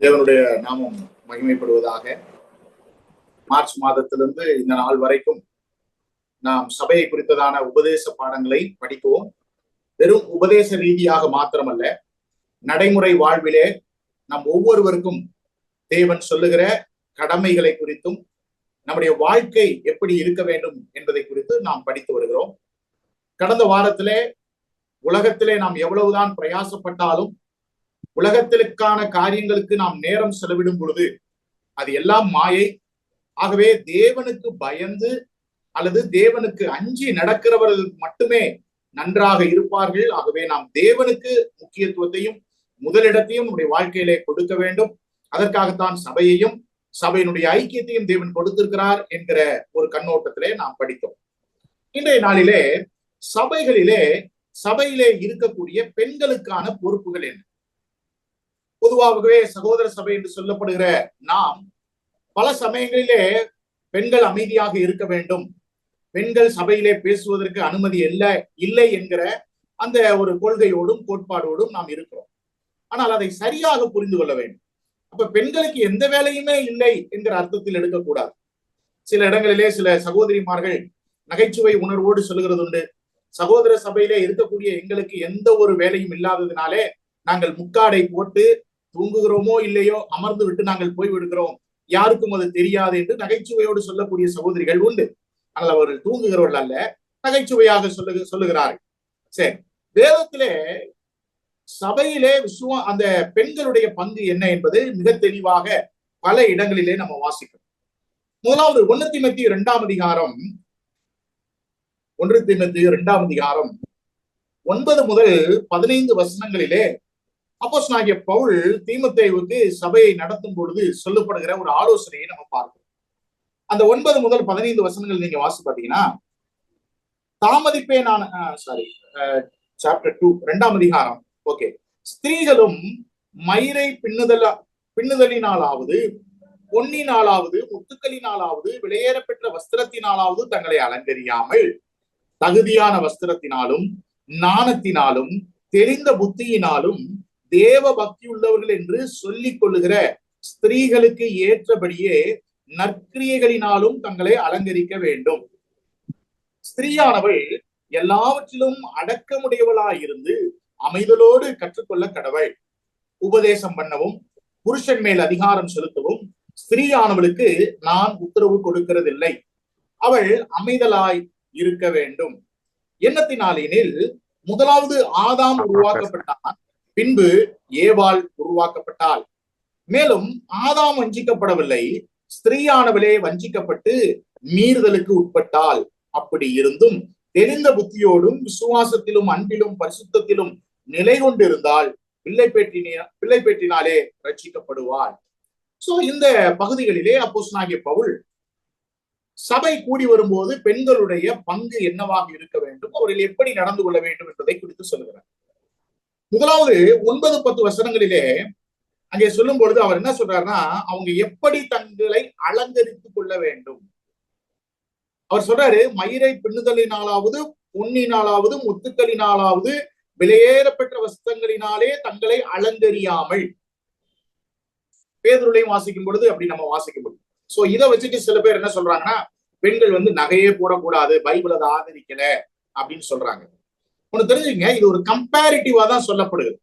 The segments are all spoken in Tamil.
தேவனுடைய நாமம் மகிமைப்படுவதாக. மார்ச் மாதத்திலிருந்து இந்த நாள் வரைக்கும் நாம் சபையை குறித்ததான உபதேச பாடங்களை படிக்கவும், வெறும் உபதேச ரீதியாக மாத்திரமல்ல, நடைமுறை வாழ்விலே நம் ஒவ்வொருவருக்கும் தேவன் சொல்லுகிற கடமைகளை குறித்தும் நம்முடைய வாழ்க்கை எப்படி இருக்க வேண்டும் என்பதை குறித்து நாம் படித்து வருகிறோம். கடந்த வாரத்திலே உலகத்திலே நாம் எவ்வளவுதான் பிரயாசப்பட்டாலும் உலகத்திற்கான காரியங்களுக்கு நாம் நேரம் செலவிடும் பொழுது அது எல்லாம் மாயை. ஆகவே தேவனுக்கு பயந்து அல்லது தேவனுக்கு அஞ்சி நடக்கிறவர்கள் மட்டுமே நன்றாக இருப்பார்கள். ஆகவே நாம் தேவனுக்கு முக்கியத்துவத்தையும் முதலிடத்தையும் நம்முடைய வாழ்க்கையிலே கொடுக்க வேண்டும். அதற்காகத்தான் சபையையும் சபையினுடைய ஐக்கியத்தையும் தேவன் கொடுத்திருக்கிறார் என்கிற ஒரு கண்ணோட்டத்திலே நாம் படித்தோம். இன்றைய நாளிலே சபையிலே இருக்கக்கூடிய பெண்களுக்கான பொறுப்புகள் என்ன? பொதுவாகவே சகோதர சபை என்று சொல்லப்படுகிற நாம் பல சமயங்களிலே பெண்கள் அமைதியாக இருக்க வேண்டும், பெண்கள் சபையிலே பேசுவதற்கு அனுமதி இல்லை என்கிற அந்த ஒரு கொள்கையோடும் கோட்பாடோடும் நாம் இருக்கிறோம். ஆனால் அதை சரியாக புரிந்து கொள்ள வேண்டும். அப்ப பெண்களுக்கு எந்த வேலையுமே இல்லை என்கிற அர்த்தத்தில் எடுக்கக்கூடாது. சில இடங்களிலே சில சகோதரிமார்கள் நகைச்சுவை உணர்வோடு சொல்லுகிறது உண்டு. சகோதர சபையிலே இருக்கக்கூடிய எங்களுக்கு எந்த ஒரு வேலையும் இல்லாததினாலே நாங்கள் முக்காடை போட்டு தூங்குகிறோமோ இல்லையோ அமர்ந்து விட்டு நாங்கள் போய் விடுகிறோம், யாருக்கும் அது தெரியாது என்று நகைச்சுவையோடு சொல்லக்கூடிய சகோதரிகள் உண்டு. ஆனால் அவர்கள் தூங்குகிறவர்கள் அல்ல, நகைச்சுவையாக சொல்லுகிறார்கள். சரி, வேதத்திலே சபையிலே அந்த பெண்களுடைய பங்கு என்ன என்பது மிக தெளிவாக பல இடங்களிலே நம்ம வாசிக்கிறோம். முதலாவது 1 தீமோத்தேயு 2 அதிகாரம் 9 முதல் 15 வசனங்களிலே அப்போஸ்தலனாகிய பவுல் தீமோத்தேயுவுக்கு சபையை நடத்தும் பொழுது சொல்லப்படுகிற ஒரு ஆலோசனையை நம்ம பார்க்கிறோம். அந்த 9 முதல் 15 வசனங்கள் நீங்க வாசி பார்த்தீங்கன்னா, தாமதிப்பே நான் சாப்டர் 2 2 அதிகாரம். ஓகே, ஸ்திரீகளும் மயிரை பின்னுதலினாலாவது பொன்னினாலாவது முத்துக்களினாலாவது விலையேறப்பெற்ற வஸ்திரத்தினாலாவது தங்களை அலங்கரியாமல் தகுதியான வஸ்திரத்தினாலும் நாணத்தினாலும் தெரிந்த புத்தியினாலும் தேவ பக்தி உள்ளவர்கள் என்று சொல்லிக் கொள்ளுகிற ஸ்திரீகளுக்கு ஏற்றபடியே நற்கிரியைகளினாலும் தங்களை அலங்கரிக்க வேண்டும். ஸ்திரீயானவள் எல்லாவற்றிலும் அடக்கமுடையவளாயிருந்து அமைதலோடு கற்றுக்கொள்ள கடவுள். உபதேசம் பண்ணவும் புருஷன் மேல் அதிகாரம் செலுத்தவும் ஸ்திரீயானவளுக்கு நான் உத்தரவு கொடுக்கிறதில்லை. அவள் அமைதலாய் இருக்க வேண்டும். எண்ணத்தினாலெனில் முதலாவது ஆதாம் உருவாக்கப்பட்டான், பின்பு ஏவாள் உருவாக்கப்பட்டாள். மேலும் ஆதாம் வஞ்சிக்கப்படவில்லை, ஸ்திரீயானவளே வஞ்சிக்கப்பட்டு மீறுதலுக்கு உட்பட்டாள். அப்படி இருந்தும் தெரிந்த புத்தியோடும் விசுவாசத்திலும் அன்பிலும் பரிசுத்தத்திலும் நிலை கொண்டிருந்தால் பிள்ளை பெற்றினாலே ரட்சிக்கப்படுவாள். சோ இந்த பகுதிகளிலே அப்போஸ்தலனாகிய பவுல் சபை கூடி வரும்போது பெண்களுடைய பங்கு என்னவாக இருக்க வேண்டும், அவர்கள் எப்படி நடந்து கொள்ள வேண்டும் என்பதை குறித்து சொல்லுகிறார். முதலாவது 9-10 வசனங்களிலே அங்கே சொல்லும் பொழுது அவர் என்ன சொல்றாருன்னா, அவங்க எப்படி தங்களை அலங்கரித்துக் கொள்ள வேண்டும். அவர் சொல்றாரு, மயிரை பின்னுதலினாலாவது பொன்னினாலாவது முத்துக்களினாலாவது விலையேறப்பெற்ற வஸ்திரங்களினாலே தங்களை அலங்கரியாமல். பேதுருலையும் வாசிக்கும் பொழுது அப்படி நம்ம வாசிக்க முடியும். சோ இதை வச்சுட்டு சில பேர் என்ன சொல்றாங்கன்னா, பெண்கள் நகையே போடக்கூடாது, பைபிள் அதை ஆதரிக்கல அப்படின்னு சொல்றாங்க. ஒண்ணு தெரிஞ்சுங்க, இது ஒரு கம்பேரிட்டிவா தான் சொல்லப்படுது.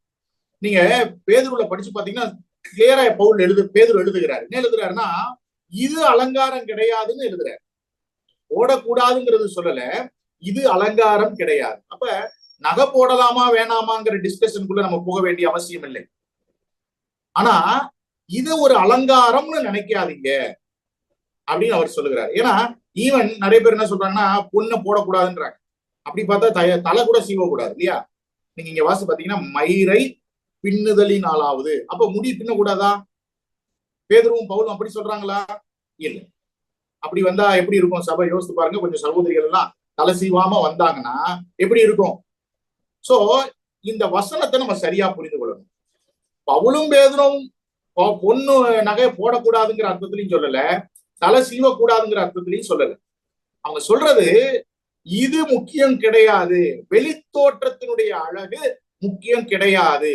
நீங்க பேதுருல படிச்சு பாத்தீங்கன்னா கிளியரா பேதுரு எழுதுகிறாரு. என்ன எழுதுறாருன்னா, இது அலங்காரம் கிடையாதுன்னு எழுதுறாரு. போடக்கூடாதுங்கிறது சொல்லல, இது அலங்காரம் கிடையாது. அப்ப நகை போடலாமா வேணாமாங்கிற டிஸ்கஷனுக்குள்ள நம்ம போக வேண்டிய அவசியம் இல்லை. ஆனா இது ஒரு அலங்காரம்னு நினைக்காதீங்க அப்படின்னு அவர் சொல்லுகிறார். ஏன்னா ஈவன் நிறைய பேர் என்ன சொல்றாங்கன்னா, பொண்ணை போடக்கூடாதுன்றாங்க. அப்படி பார்த்தா தலை கூட சீவக்கூடாது இல்லையா? நீங்க இங்க வாசி பாத்தீங்கன்னா, மயிரை பின்னுதலினாலாவது, அப்ப முடி பின்னக்கூடாதா? பேதுருவும் பவுலும் அப்படி சொல்றாங்களா? இல்லை. அப்படி வந்தா எப்படி இருக்கும் சபை? யோசித்து பாருங்க. கொஞ்சம் சகோதரிகள் எல்லாம் தலை சீவாம வந்தாங்கன்னா எப்படி இருக்கும்? சோ இந்த வசனத்தை நம்ம சரியா புரிந்து கொள்ளணும். பவுலும் பேதுரும் பொண்ணு நகை போடக்கூடாதுங்கிற அர்த்தத்திலையும் சொல்லல, தலை சீவக்கூடாதுங்கிற அர்த்தத்திலையும் சொல்லல. அவங்க சொல்றது இது முக்கியம் கிடையாது, வெளித்தோற்றத்தினுடைய அழகு முக்கியம் கிடையாது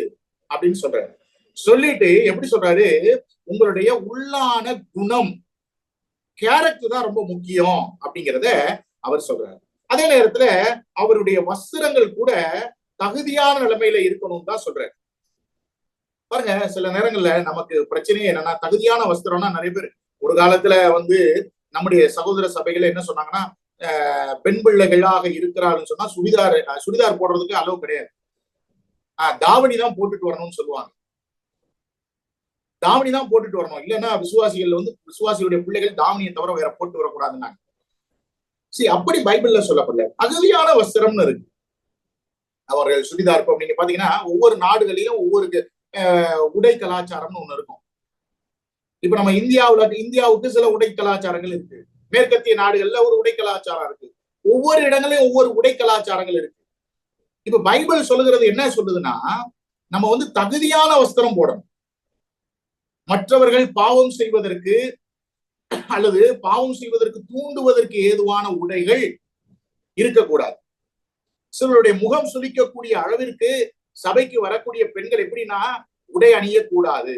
அப்படின்னு சொல்றாரு. சொல்லிட்டு எப்படி சொல்றாரு, உங்களுடைய உள்ளான குணம், கேரக்டர் தான் ரொம்ப முக்கியம் அப்படிங்கிறத அவர் சொல்றாரு. அதே நேரத்துல அவருடைய வஸ்திரங்கள் கூட தகுதியான நிலைமையில இருக்கணும் தான் சொல்றாரு. பாருங்க, சில நேரங்கள்ல நமக்கு பிரச்சனையே என்னன்னா, தகுதியான வஸ்திரம்னா நிறைய பேர் ஒரு காலத்துல வந்து நம்முடைய சகோதர சபைகளை என்ன சொன்னாங்கன்னா, பெண் பிள்ளைகளாக இருக்கிறாருன்னு சொன்னா சுடிதார் போடுறதுக்கு அளவு கிடையாது, தாவணி தான் போட்டுட்டு வரணும்னு சொல்லுவாங்க. தாவணி தான் போட்டுட்டு வரணும், இல்லைன்னா விசுவாசிகள் வந்து விசுவாசியுடைய பிள்ளைகள் தாவணியை தவிர வேற போட்டு வரக்கூடாதுன்னாங்க. சரி, அப்படி பைபிள்ல சொல்லப்படல. தகுதியான வஸ்திரம்னு இருக்கு. அவர்கள் சுடிதார், இப்போ நீங்க பாத்தீங்கன்னா ஒவ்வொரு நாடுகளிலும் ஒவ்வொரு உடை கலாச்சாரம்னு ஒண்ணு இருக்கும். இப்ப நம்ம இந்தியாவுக்கு சில உடை கலாச்சாரங்கள் இருக்கு, மேற்கத்திய நாடுகள்ல ஒரு உடை கலாச்சாரம் இருக்கு, ஒவ்வொரு இடங்களையும் ஒவ்வொரு உடை கலாச்சாரங்கள் இருக்கு. இப்ப பைபிள் சொல்லுகிறது என்ன சொல்லுதுன்னா, நம்ம வந்து தகுதியான வஸ்திரம் போடணும். மற்றவர்கள் பாவம் செய்வதற்கு அல்லது பாவம் செய்வதற்கு தூண்டுவதற்கு ஏதுவான உடைகள் இருக்கக்கூடாது. சிலருடைய முகம் சுளிக்கக்கூடிய அளவிற்கு சபைக்கு வரக்கூடிய பெண்கள் எப்படின்னா உடை அணியக்கூடாது.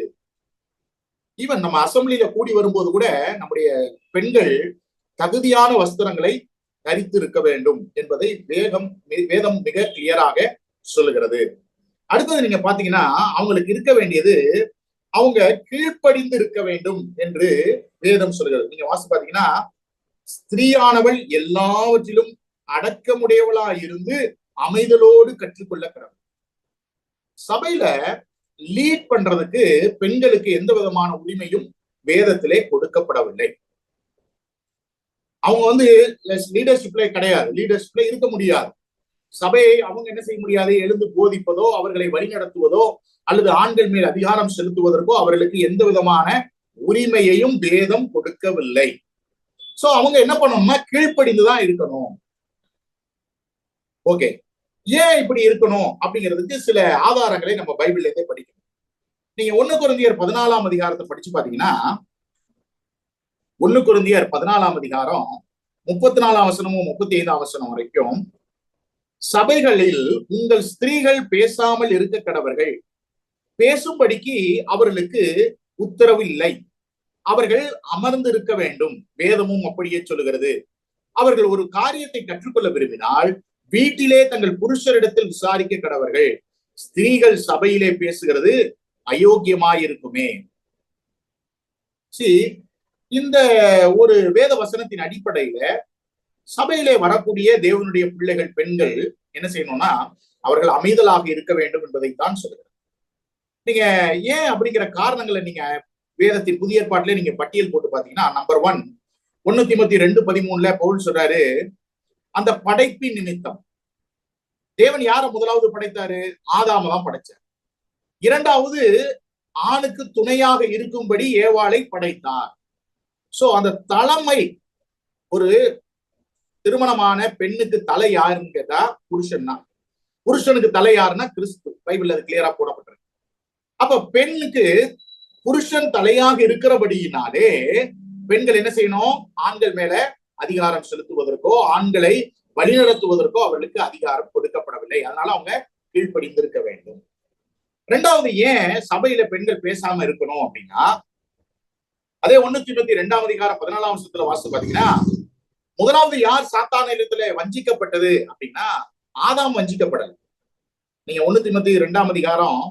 ஈவன் நம்ம அசம்பிளியில கூடி வரும்போது கூட நம்முடைய பெண்கள் தகுதியான வஸ்திரங்களை தரித்து இருக்க வேண்டும் என்பதை வேதம் மிக கிளியராக சொல்லுகிறது. அடுத்தது நீங்க பாத்தீங்கன்னா, அவங்களுக்கு இருக்க வேண்டியது, அவங்க கீழ்ப்படிந்து இருக்க வேண்டும் என்று வேதம் சொல்கிறது. நீங்க வாசி பாத்தீங்கன்னா, ஸ்திரீயானவள் எல்லாவற்றிலும் அடக்கமுடையவளா இருந்து அமைதலோடு கற்றுக்கொள்ள கடவுள். சபையில லீட் பண்றதுக்கு பெண்களுக்கு எந்த விதமான உரிமையும் வேதத்திலே கொடுக்கப்படவில்லை. அவங்க வந்து லீடர்ஷிப்ல கிடையாது, லீடர்ஷிப்ல இருக்க முடியாது. சபையை அவங்க என்ன செய்ய முடியாது, எழுந்து போதிப்பதோ அவர்களை வழிநடத்துவதோ அல்லது ஆண்கள் மேல் அதிகாரம் செலுத்துவதற்கோ அவர்களுக்கு எந்த விதமான உரிமையையும் வேதம் கொடுக்கவில்லை. சோ அவங்க என்ன பண்ணணும்னா கீழ்ப்படிந்துதான் இருக்கணும். ஓகே, ஏன் இப்படி இருக்கணும் அப்படிங்கிறதுக்கு சில ஆதாரங்களை நம்ம பைபிள்ல இருந்தே படிக்கணும். நீங்க 1 கொரிந்தியர் 14ஆம் அதிகாரத்தை படிச்சு பாத்தீங்கன்னா, 1 கொரிந்தியர் 14ஆம் அதிகாரம் 34ஆம் வசனமும் 35ஆம் வசனம் வரைக்கும், சபைகளில் உங்கள் ஸ்திரீகள் பேசாமல் இருக்க கடவர்கள், பேசும்படிக்கு அவர்களுக்கு உத்தரவு இல்லை, அவர்கள் அமர்ந்து இருக்க வேண்டும், வேதமும் அப்படியே சொல்லுகிறது. அவர்கள் ஒரு காரியத்தை கற்றுக்கொள்ள விரும்பினால் வீட்டிலே தங்கள் புருஷரிடத்தில் விசாரிக்க கடவர்கள், ஸ்திரீகள் சபையிலே பேசுகிறது அயோக்கியமாயிருக்குமே. இந்த ஒரு வேத வசனத்தின் அடிப்படையில சபையிலே வரக்கூடிய தேவனுடைய பிள்ளைகள் பெண்கள் என்ன செய்யணும்னா அவர்கள் அமைதலாக இருக்க வேண்டும் என்பதைத்தான் சொல்லுகிறது. நீங்க ஏன் அப்படிங்கிற காரணங்களை நீங்க வேதத்தின் புதிய ஏற்பாட்டிலே நீங்க பட்டியல் போட்டு பாத்தீங்கன்னா, நம்பர் 1 தீமோத்தேயு 2:13 பவுல் சொல்றாரு, அந்த படைப்பின் நிமித்தம் தேவன் யாரை முதலாவது படைத்தாரு? ஆதாம தான் படைச்சார். இரண்டாவது, ஆணுக்கு துணையாக இருக்கும்படி ஏவாளை படைத்தார். சோ அந்த தலைமை, ஒரு திருமணமான பெண்ணுக்கு தலை யாருன்னு கேட்டா புருஷன் தான். புருஷனுக்கு தலை யாருன்னா கிறிஸ்து. பைபிள் அது கிளியரா போடப்பட்டிருக்கு. அப்ப பெண்ணுக்கு புருஷன் தலையாக இருக்கிறபடியினாலே பெண்கள் என்ன செய்யணும்? ஆண்கள் மேல அதிகாரம் செலுத்துவதற்கோ ஆண்களை வழிநடத்துவதற்கோ அவர்களுக்கு அதிகாரம் கொடுக்கப்படவில்லை. அதனால அவங்க கீழ்ப்படிந்திருக்க வேண்டும். இரண்டாவது, ஏன் சபையில பெண்கள் பேசாம இருக்கணும் அப்படின்னா, அதே 1 தீமோத்தேயு 2ஆம் அதிகாரம் 14ஆம் வசனத்துல வாசித்து பாத்தீங்கன்னா, முதலாவது யார் சாத்தானிடத்துல வஞ்சிக்கப்பட்டது அப்படின்னா ஆதாம் வஞ்சிக்கப்படல. நீங்க 1 தீமோத்தேயு 2ஆம் அதிகாரம்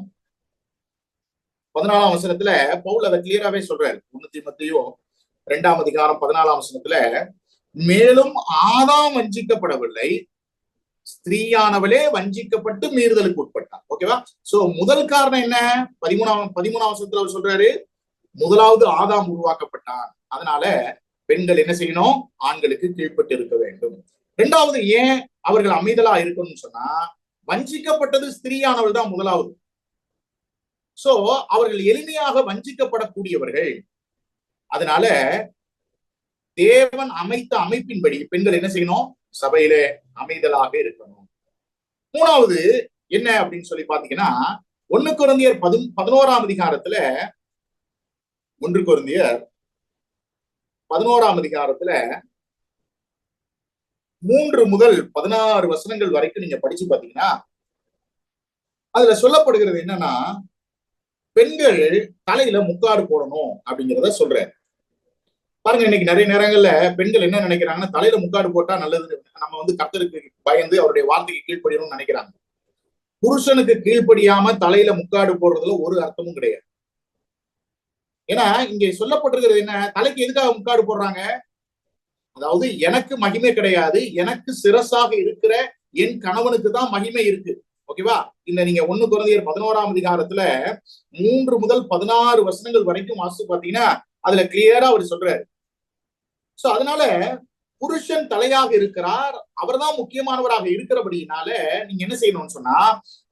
14ஆம் வசனத்துல பவுல் அதை கிளியராவே சொல்றாரு. 1 தீமோத்தேயு 2ஆம் அதிகாரம் 14ஆம் வசனத்துல, மேலும் ஆதாம் வஞ்சிக்கப்படவில்லை, ஸ்திரீயானவளே வஞ்சிக்கப்பட்டு மீறுதலுக்கு உட்பட்டார். ஓகேவா? சோ முதல் காரணம் என்ன? 13ஆம் வசனத்துல அவர் சொல்றாரு, முதலாவது ஆதாம் உருவாக்கப்பட்டான், அதனால பெண்கள் என்ன செய்யணும்? ஆண்களுக்கு கீழ்ப்பட்டு இருக்க வேண்டும். இரண்டாவது, ஏன் அவர்கள் அமைதலா இருக்கணும்னு சொன்னா, வஞ்சிக்கப்பட்டது ஸ்திரீயானவள் தான் முதலாவது. சோ அவர்கள் எளிமையாக வஞ்சிக்கப்படக்கூடியவர்கள். அதனால தேவன் அமைத்த அமைப்பின்படி பெண்கள் என்ன செய்யணும்? சபையில அமைதலாக இருக்கணும். மூணாவது என்ன அப்படின்னு சொல்லி பாத்தீங்கன்னா, 1 கொரிந்தியர் 11ஆம் அதிகாரத்துல 1 கொரிந்தியர் 11ஆம் அதிகாரத்துல 3 முதல் 16 வசனங்கள் வரைக்கும் நீங்க படிச்சு பாத்தீங்கன்னா, அதுல சொல்லப்படுகிறது என்னன்னா, பெண்கள் தலையில முக்காடு போடணும் அப்படிங்கிறத சொல்றாரு. பாருங்க, இன்னைக்கு நிறைய நேரங்கள்ல பெண்கள் என்ன நினைக்கிறாங்கன்னா, தலையில முக்காடு போட்டா நல்லது, நம்ம வந்து கர்த்தருக்கு பயந்து அவருடைய வார்த்தைக்கு கீழ்ப்படியணும்னு நினைக்கிறாங்க. புருஷனுக்கு கீழ்ப்படியாம தலையில முக்காடு போடுறதுல ஒரு அர்த்தமும் கிடையாது. ஏன்னா இங்கே சொல்லப்பட்டிருக்கிறது என்ன, தலைக்கு எதுக்காக முக்காடு போடுறாங்க? அதாவது எனக்கு மகிமை கிடையாது, எனக்கு சிரசாக இருக்கிற என் கணவனுக்கு தான் மகிமை இருக்கு. ஓகேவா? இந்த நீங்க 1 கொரிந்தியர் 11ஆம் அதிகாரத்துல 3 முதல் 16 வசனங்கள் வரைக்கும் வாசித்து பாத்தீங்கன்னா அதுல கிளியரா அவர் சொல்றாரு. சோ அதனால புருஷன் தலையாக இருக்கிறார், அவர்தான் முக்கியமானவராக இருக்கிறபடினால நீங்க என்ன செய்யணும்னு சொன்னா,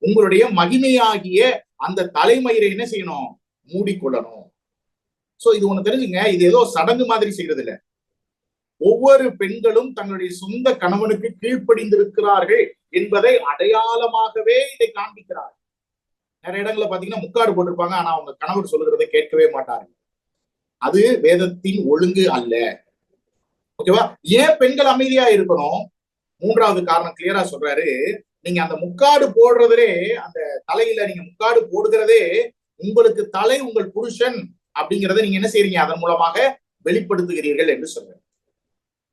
உங்களுடைய மகிமையாகிய அந்த தலைமயிரை என்ன செய்யணும்? மூடிக்கொள்ளணும். சோ இது ஒண்ணு தெரிஞ்சுங்க, இது ஏதோ சடங்கு மாதிரி செய்யறது இல்ல. ஒவ்வொரு பெண்களும் தங்களுடைய சொந்த கணவனுக்கு கீழ்ப்படிந்திருக்கிறார்கள் என்பதை அடையாளமாகவே இதை காண்பிக்கிறார். நிறைய இடங்கள்ல பாத்தீங்கன்னா முக்காடு போட்டிருப்பாங்க, ஆனா அவங்க கணவர் சொல்லுகிறதை கேட்கவே மாட்டாங்க. அது வேதத்தின் ஒழுங்கு அல்ல. ஓகேவா? ஏன் பெண்கள் அமைதியா இருக்கணும்? 3வது காரணம் கிளியரா சொல்றாரு. நீங்க அந்த முக்காடு போடுறதே, அந்த தலையில நீங்க முக்காடு போடுகிறதே உங்களுக்கு தலை உங்கள் புருஷன் அப்படிங்கிறத நீங்க என்ன செய்றீங்க? அதன் மூலமாக வெளிப்படுத்துகிறீர்கள் என்று சொல்றாரு.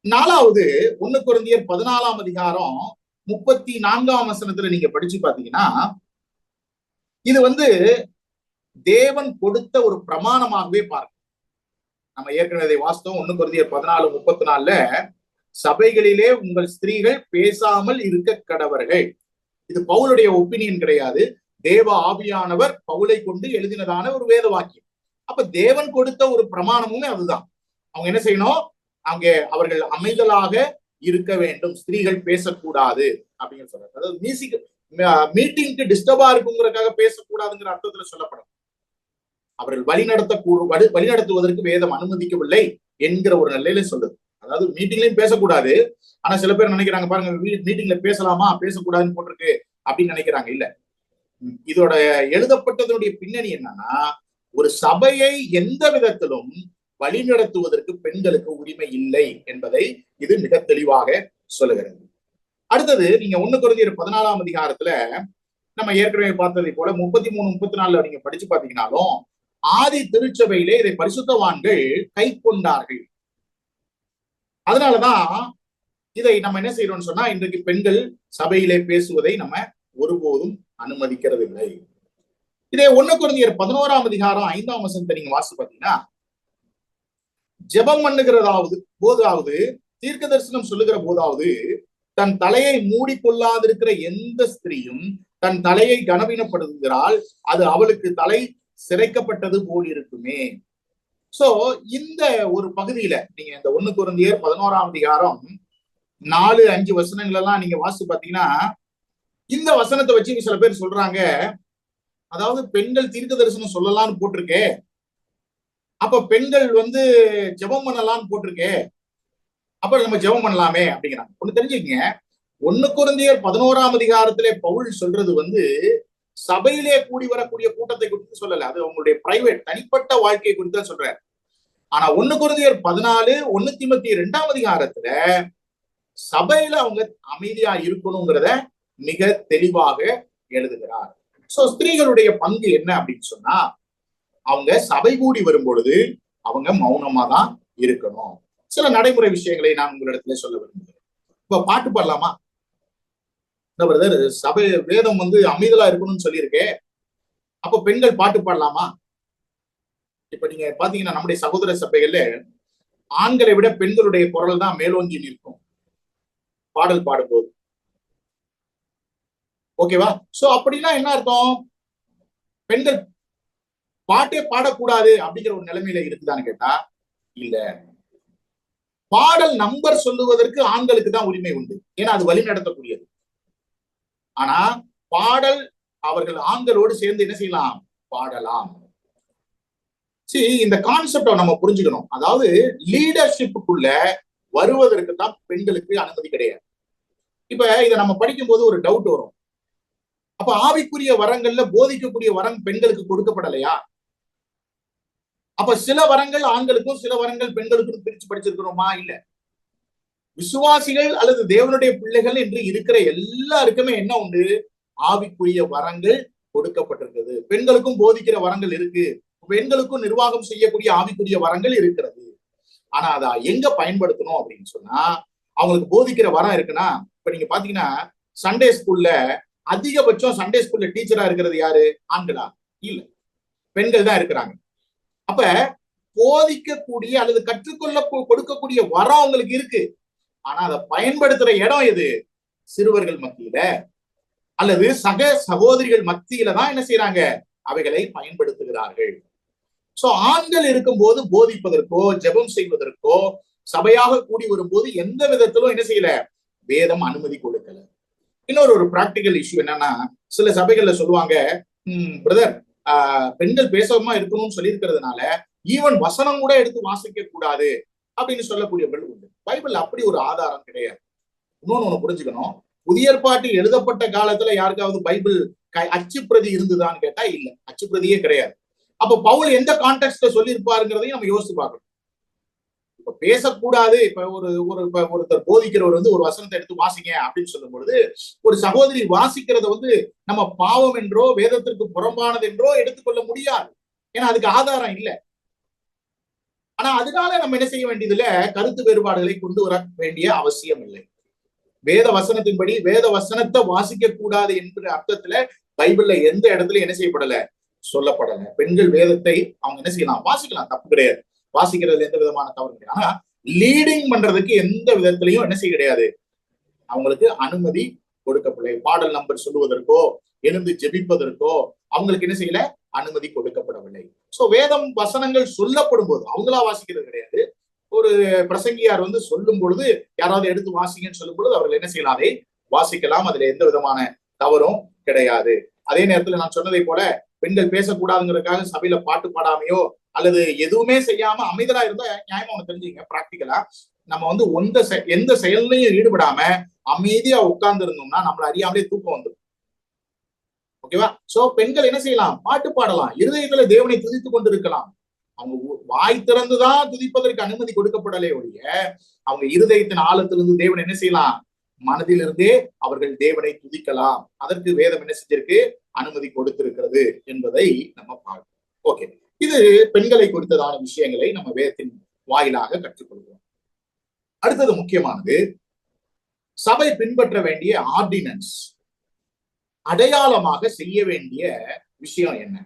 4வது 1 கொரிந்தியர் 14ஆம் அதிகாரம் 34ஆம் வசனத்துல நீங்க படிச்சு பாத்தீங்கன்னா, இது வந்து தேவன் கொடுத்த ஒரு பிரமாணமாகவே பாருங்க. நம்ம ஏற்கனவே வாஸ்தவம் 1 கொரிந்தியர் 14:34ல சபைகளிலே உங்கள் ஸ்திரீகள் பேசாமல் இருக்க கடவர்கள். இது பவுலுடைய ஒப்பீனியன் கிடையாது, தேவ ஆவியானவர் பவுலை கொண்டு எழுதினதான ஒரு வேத வாக்கியம். அப்ப தேவன் கொடுத்த ஒரு பிரமாணமுமே அதுதான். அவங்க என்ன செய்யணும்? அங்கே அவர்கள் அமைதலாக இருக்க வேண்டும், ஸ்திரீகள் பேசக்கூடாது அப்படின்னு சொல்றாங்க. அதாவது மீட்டிங்க்கு டிஸ்டர்பா இருக்குங்கிறதுக்காக பேசக்கூடாதுங்கிற அர்த்தத்துல சொல்லப்படும். அவர்கள் வழிநடத்துவதற்கு வேதம் அனுமதிக்கவில்லை என்கிற ஒரு நிலையில சொல்லுது. அதாவது மீட்டிங்லயும் பேசக்கூடாது, ஆனா சில பேர் நினைக்கிறாங்க பாருங்க, மீட்டிங்ல பேசலாமா பேசக்கூடாதுன்னு போட்டிருக்கு அப்படின்னு நினைக்கிறாங்க. இல்ல, இதோட எழுதப்பட்டதனுடைய பின்னணி என்னன்னா, ஒரு சபையை எந்த விதத்திலும் வழிநடத்துவதற்கு பெண்களுக்கு உரிமை இல்லை என்பதை இது மிக தெளிவாக சொல்லுகிறது. அடுத்தது நீங்க 1 கொரிந்தியர் 14ஆம் அதிகாரத்துல நம்ம ஏற்கனவே பார்த்ததை போல 33, 34 நீங்க படிச்சு பாத்தீங்கன்னாலும், ஆதி திருச்சபையிலே இதை பரிசுத்தவான்கள் கை கொண்டார்கள். அதனாலதான் இதை நம்ம என்ன செய்யறோம்னு சொன்னா, இன்றைக்கு பெண்கள் சபையிலே பேசுவதை நம்ம ஒருபோதும் அனுமதிக்கிறது இல்லை. இதே 1 கொரிந்தியர் 11ஆம் அதிகாரம் 5ஆம் வசனத்தை நீங்க வாசிச்சு பாத்தீங்கன்னா, ஜெபம் பண்ணுகிறதாவது போதாவது, தீர்க்க தரிசனம் சொல்லுகிற போதாவது, தன் தலையை மூடிக்கொள்ளாதிருக்கிற எந்த ஸ்திரீயும் தன் தலையை கனவீனப்படுத்துகிறாள், அது அவளுக்கு தலை சிரைக்கப்பட்டது போல் இருக்குமே. சோ இந்த ஒரு பகுதியில நீங்க இந்த 1 கொரிந்தியர் 11ஆம் அதிகாரம் 4, 5 வசனங்கள் எல்லாம் நீங்க வாசிச்சு பாத்தீங்கன்னா, இந்த வசனத்தை வச்சு சில பேர் சொல்றாங்க, அதாவது பெண்கள் தீர்க்க தரிசனம் சொல்லலாம்னு போட்டிருக்கே, அப்ப பெண்கள் வந்து ஜெபம் பண்ணலாம்னு போட்டிருக்கே, அப்ப நம்ம ஜெபம் பண்ணலாமே அப்படிங்கிறாங்க. ஒண்ணு தெரிஞ்சுக்கங்க, 1 கொரிந்தியர் 11ஆம் அதிகாரத்திலே பவுல் சொல்றது வந்து சபையிலே கூடி வரக்கூடிய கூட்டத்தை குறித்து சொல்லல, அது அவங்களுடைய பிரைவேட் தனிப்பட்ட வாழ்க்கையை குறித்து தான் சொல்றாரு. ஆனா 1 கொரிந்தியர் 14, 1 தீமோத்தேயு 2ஆம் அதிகாரத்துல சபையில அவங்க அமைதியா இருக்கணுங்கிறத மிக தெளிவாக எழுதுகிறார். சோ ஸ்திரீகளுடைய பங்கு என்ன அப்படின்னு சொன்னா, அவங்க சபை கூடி வரும் பொழுது அவங்க மௌனமா தான் இருக்கணும். சில நடைமுறை விஷயங்களை நான் உங்களிடத்துல சொல்ல விரும்புகிறேன். இப்ப பாட்டு பாடலாமா? பிரதர், சபை வேதம் வந்து அமைதலா இருக்கணும்னு சொல்லியிருக்கேன், அப்ப பெண்கள் பாட்டு பாடலாமா? இப்ப நீங்க பாத்தீங்கன்னா நம்முடைய சகோதர சபைகள்ல ஆண்களை விட பெண்களுடைய குரல் தான் மேலோங்கி நிற்கும் பாடல் பாடும்போது. ஓகேவா? சோ அப்படின்னா என்ன அர்த்தம்? பெண்கள் பாட்டே பாடக்கூடாது அப்படிங்கிற ஒரு நிலைமையில இருக்குதான்னு கேட்டா இல்ல. பாடல் நம்பர் சொல்லுவதற்கு ஆண்களுக்கு தான் உரிமை உண்டு, ஏன்னா அது வழி நடத்தக்கூடியது. ஆனா பாடல் அவர்கள் ஆண்களோடு சேர்ந்து என்ன செய்யலாம்? பாடலாம். சரி, இந்த கான்செப்டை நம்ம புரிஞ்சுக்கணும். அதாவது லீடர்ஷிப்புக்குள்ள வருவதற்கு தான் பெண்களுக்கு அனுமதி கிடையாது. இப்ப இதை நம்ம படிக்கும் போது ஒரு டவுட் வரும், அப்ப ஆவிக்குரிய வரங்கள்ல போதிக்கக்கூடிய வரம் பெண்களுக்கு கொடுக்கப்படலையா? அப்ப சில வரங்கள் ஆண்களுக்கும் சில வரங்கள் பெண்களுக்கும் பிரிச்சு படிச்சிருக்கிறோமா? இல்ல. விசுவாசிகள் அல்லது தேவனுடைய பிள்ளைகள் என்று இருக்கிற எல்லாருக்குமே என்ன உண்டு? ஆவிக்குரிய வரங்கள் கொடுக்கப்பட்டிருக்கிறது. பெண்களுக்கும் போதிக்கிற வரங்கள் இருக்கு, பெண்களுக்கும் நிர்வாகம் செய்யக்கூடிய ஆவிக்குரிய வரங்கள் இருக்கிறது. ஆனா அதை எங்க பயன்படுத்தணும் அப்படின்னு சொன்னா, அவங்களுக்கு போதிக்கிற வரம் இருக்குன்னா, இப்ப நீங்க பாத்தீங்கன்னா சண்டே ஸ்கூல்ல அதிகபட்சம் சண்டே ஸ்கூல்ல டீச்சரா இருக்கிறது யாரு? ஆண்களா? இல்ல, பெண்கள் தான் இருக்கிறாங்க. அப்ப போதிக்கக்கூடிய அல்லது கற்றுக்கொள்ள கொடுக்கக்கூடிய வரம் அவங்களுக்கு இருக்கு. ஆனா அதை பயன்படுத்துற இடம் எது? சிறுவர்கள் மத்தியில அல்லது சக சகோதரிகள் மத்தியில தான் என்ன செய்யறாங்க? அவைகளை பயன்படுத்துகிறார்கள். சோ ஆண்கள் இருக்கும்போது போதிப்பதற்கோ ஜெபம் செய்வதற்கோ சபையாக கூடி வரும்போது எந்த விதத்திலும் என்ன செய்யல? வேதம் அனுமதி கொடுக்கல. இன்னொரு ஒரு பிராக்டிக்கல் இஷ்யூ என்னன்னா, சில சபைகள்ல சொல்லுவாங்க, பிரதர் பெண்கள் பேசவமா இருக்கணும்னு சொல்லி இருக்கிறதுனால ஈவன் வசனம் கூட எடுத்து வாசிக்க கூடாது அப்படின்னு சொல்லக்கூடியவர்கள் உண்டு. பைபிள் அப்படி ஒரு ஆதாரம் கிடையாது. இன்னொன்னு ஒண்ணு புரிஞ்சுக்கணும், புதிய ஏற்பாட்டில் எழுதப்பட்ட காலத்துல யாருக்காவது பைபிள் அச்சு பிரதி இருந்துதான்னு கேட்டா இல்ல, அச்சு பிரதியே கிடையாது. அப்ப பவுல் எந்த கான்டெக்ட்ல சொல்லி இருப்பாருங்கிறதையும் நம்ம யோசிச்சு பார்க்கணும். இப்ப பேசக்கூடாது, இப்ப ஒருத்தர் போதிக்கிறவர் வந்து ஒரு வசனத்தை எடுத்து வாசிங்க அப்படின்னு சொல்லும் பொழுது ஒரு சகோதரி வாசிக்கிறத வந்து நம்ம பாவம் என்றோ வேதத்திற்கு புறம்பானது என்றோ எடுத்துக்கொள்ள முடியாது. ஏன்னா அதுக்கு ஆதாரம் இல்லை. ஆனா அதனால நம்ம என்ன செய்ய வேண்டியதுல கருத்து வேறுபாடுகளை கொண்டு வர வேண்டிய அவசியம் இல்லை. வேத வசனத்தின்படி வேத வசனத்தை வாசிக்க கூடாது என்ற அர்த்தத்துல பைபிள்ல எந்த இடத்துல என்ன செய்யப்படல, சொல்லப்படல. பெண்கள் வேதத்தை அவங்க என்ன செய்யலாம்? வாசிக்கலாம், தப்பு கிடையாது. வாசிக்கிறதுல எந்த விதமான தவறு கிடையாது. ஆனா லீடிங் பண்றதுக்கு எந்த விதத்திலையும் என்ன செய்ய கிடையாது, அவங்களுக்கு அனுமதி கொடுக்கப்படலை. பாடல் நம்பர் சொல்லுவதற்கோ எழுந்து ஜெபிப்பதற்கோ அவங்களுக்கு என்ன செய்யல? அனுமதி கொடுக்கப்படவில்லை. சோ வேதம் வசனங்கள் சொல்லப்படும் போது அவங்களா வாசிக்கிறது கிடையாது. ஒரு பிரசங்கியார் வந்து சொல்லும் பொழுது யாராவது எடுத்து வாசிங்கன்னு சொல்லும் பொழுது அவர்கள் என்ன செய்யலாம்? அதை வாசிக்கலாம். அதுல எந்த விதமான தவறும் கிடையாது. அதே நேரத்துல நான் சொன்னதை போல பெண்கள் பேசக்கூடாதுங்கிறதுக்காக சபையில பாட்டு பாடாமையோ அல்லது எதுவுமே செய்யாம அமைதலா இருந்தா நியாயமா ஒண்ணு தெரிஞ்சுங்க. பிராக்டிக்கலா நம்ம வந்து எந்த செயல்லையும் ஈடுபடாம அமைதியா உட்கார்ந்து இருந்தோம்னா நம்மள அறியாமலே தூக்கம் வந்துடும். ஓகேவா? சோ பெண்கள் என்ன செய்யலாம்? பாட்டு பாடலாம், இருதயத்துல தேவனை துதித்து கொண்டு இருக்கலாம். அவங்க வாய் திறந்துதான் துதிப்பதற்கு அனுமதி கொடுக்கப்படலே ஒழிய அவங்க இருதயத்தின் ஆழத்திலிருந்து தேவனை என்ன செய்யலாம்? மனதிலிருந்தே அவர்கள் தேவனை துதிக்கலாம். அதற்கு வேதம் என்ன செஞ்சிருக்கு? அனுமதி கொடுத்திருக்கிறது என்பதை நம்ம பார்க்கணும். ஓகே, இது பெண்களை குறித்ததான விஷயங்களை நம்ம வேதத்தின் வாயிலாக கற்றுக்கொள்கிறோம். அடுத்தது முக்கியமானது, சபை பின்பற்ற வேண்டிய ஆர்டினன்ஸ், அடையாளமாக செய்ய வேண்டிய விஷயம் என்ன?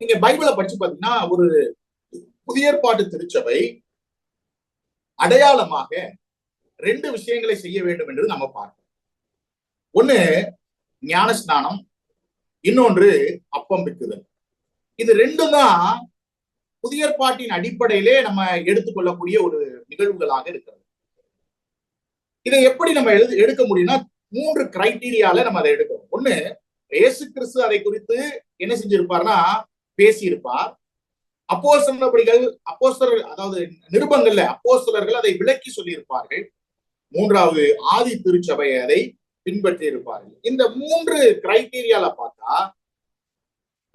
நீங்க பைபிளை படிச்சு பாத்தீங்கன்னா ஒரு புதிய ஏற்பாட்டு திருச்சபை அடையாளமாக 2 விஷயங்களை செய்ய வேண்டும் என்று நம்ம பார்க்கிறோம். ஒண்ணு ஞானஸ்நானம், இன்னொன்று அப்பம் பிக்குதல். இது 2ம் தான் புதிய ஏற்பாட்டின் அடிப்படையிலே நம்ம எடுத்துக்கொள்ளக்கூடிய ஒரு நிகழ்வுகளாக இருக்கிறது. இதை எப்படி நம்ம எடுக்க முடியும்னா 3 கிரைட்டீரியால நம்ம அதை எடுக்கிறோம். ஒண்ணு, இயேசு கிறிஸ்து அதை குறித்து என்ன செஞ்சிருப்பார்னா பேசியிருப்பார். அப்போஸ்தலர்கள் அதாவது நிருபங்கள்ல அப்போஸ்தலர்கள் அதை விளக்கி சொல்லியிருப்பார்கள். 3வது, ஆதி திருச்சபை அதை பின்பற்றி இருப்பார்கள். இந்த 3 கிரைட்டீரியால பார்த்தா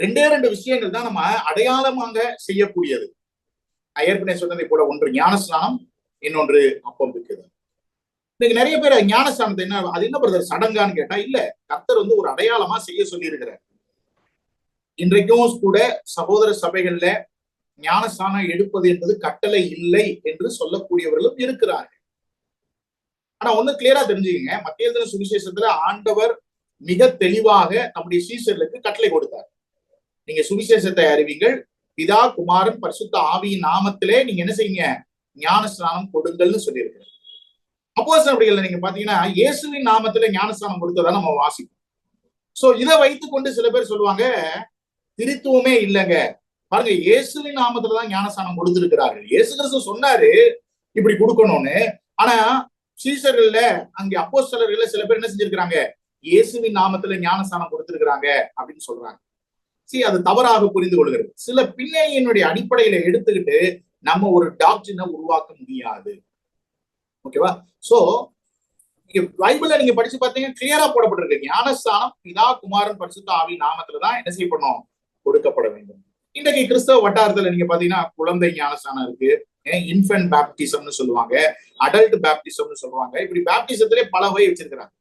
2 விஷயங்கள் தான் நம்ம அடையாளமாக செய்யக்கூடியது. ஏற்கனவே சொன்னதை போல ஒன்று ஞானஸ்நானம், இன்னொன்று அப்பம் பிக்குதல். இன்னைக்கு நிறைய பேர் ஞானஸ்நானத்தை அது என்ன பிரதர் சடங்கான்னு கேட்டா இல்ல, கர்த்தர் வந்து ஒரு அடையாளமா செய்ய சொல்லி இருக்கிறார். இன்றைக்கும் கூட சகோதர சபைகள்ல ஞானஸ்நானம் எடுப்பது என்பது கட்டளை இல்லை என்று சொல்லக்கூடியவர்களும் இருக்கிறார்கள். ஆனா ஒண்ணு கிளியரா தெரிஞ்சுக்கங்க, மத்திய எழுதின சுவிசேஷத்துல ஆண்டவர் மிக தெளிவாக நம்முடைய சீஷர்களுக்கு கட்டளை கொடுத்தார். நீங்க சுவிசேஷத்தை அறிவீங்கள், பிதா குமாரன் பரிசுத்த ஆவியின் நாமத்திலே நீங்க என்ன செய்யுங்க? ஞானஸ்நானம் கொடுங்கள்னு சொல்லியிருக்கிறார். அப்போஸ்தலர்களை நீங்க பாத்தீங்கன்னா இயேசுவின் நாமத்துல ஞானஸ்நானம் கொடுத்ததா நம்ம வாசிப்போம். சோ இதை வைத்துக் கொண்டு சில பேர் சொல்லுவாங்க திருத்துவமே இல்லைங்க. பாருங்க, இயேசுவின் நாமத்துலதான் ஞானஸ்நானம் கொடுத்திருக்கிறார்கள். இயேசு கிறிஸ்து சொன்னாரு இப்படி கொடுக்கணும்னு. ஆனா சீசர்கள்ல அங்க அப்போஸ்தலர்கள்ல சில பேர் என்ன செஞ்சிருக்கிறாங்க? இயேசுவின் நாமத்துல ஞானஸ்நானம் கொடுத்திருக்கிறாங்க அப்படின்னு சொல்றாங்க. அது தவறாக புரிந்து கொள்கிறது. சில பின்னணியினுடைய அடிப்படையில எடுத்துக்கிட்டு நம்ம ஒரு டாக்டரினை உருவாக்க முடியாது. ஓகேவா? சோ பைபிள்ல நீங்க படிச்சு பாத்தீங்கன்னா கிளியரா போடப்பட்டிருக்கு, ஞானஸ்நானம் பிதா குமாரன் பரிசுத்த ஆவி நாமத்துலதான் என்ன செய்யப்படணும்? கொடுக்கப்பட வேண்டும். இன்றைக்கு கிறிஸ்தவ வட்டாரத்துல நீங்க பாத்தீங்கன்னா குழந்தை ஞானஸ்நானம் இருக்கு, இன்ஃபென்ட் பேப்டிசம்னு சொல்லுவாங்க, அடல்ட் பேப்டிசம்னு சொல்லுவாங்க. இப்படி பேப்டிசத்திலே பல வகை வச்சிருக்கிறாங்க.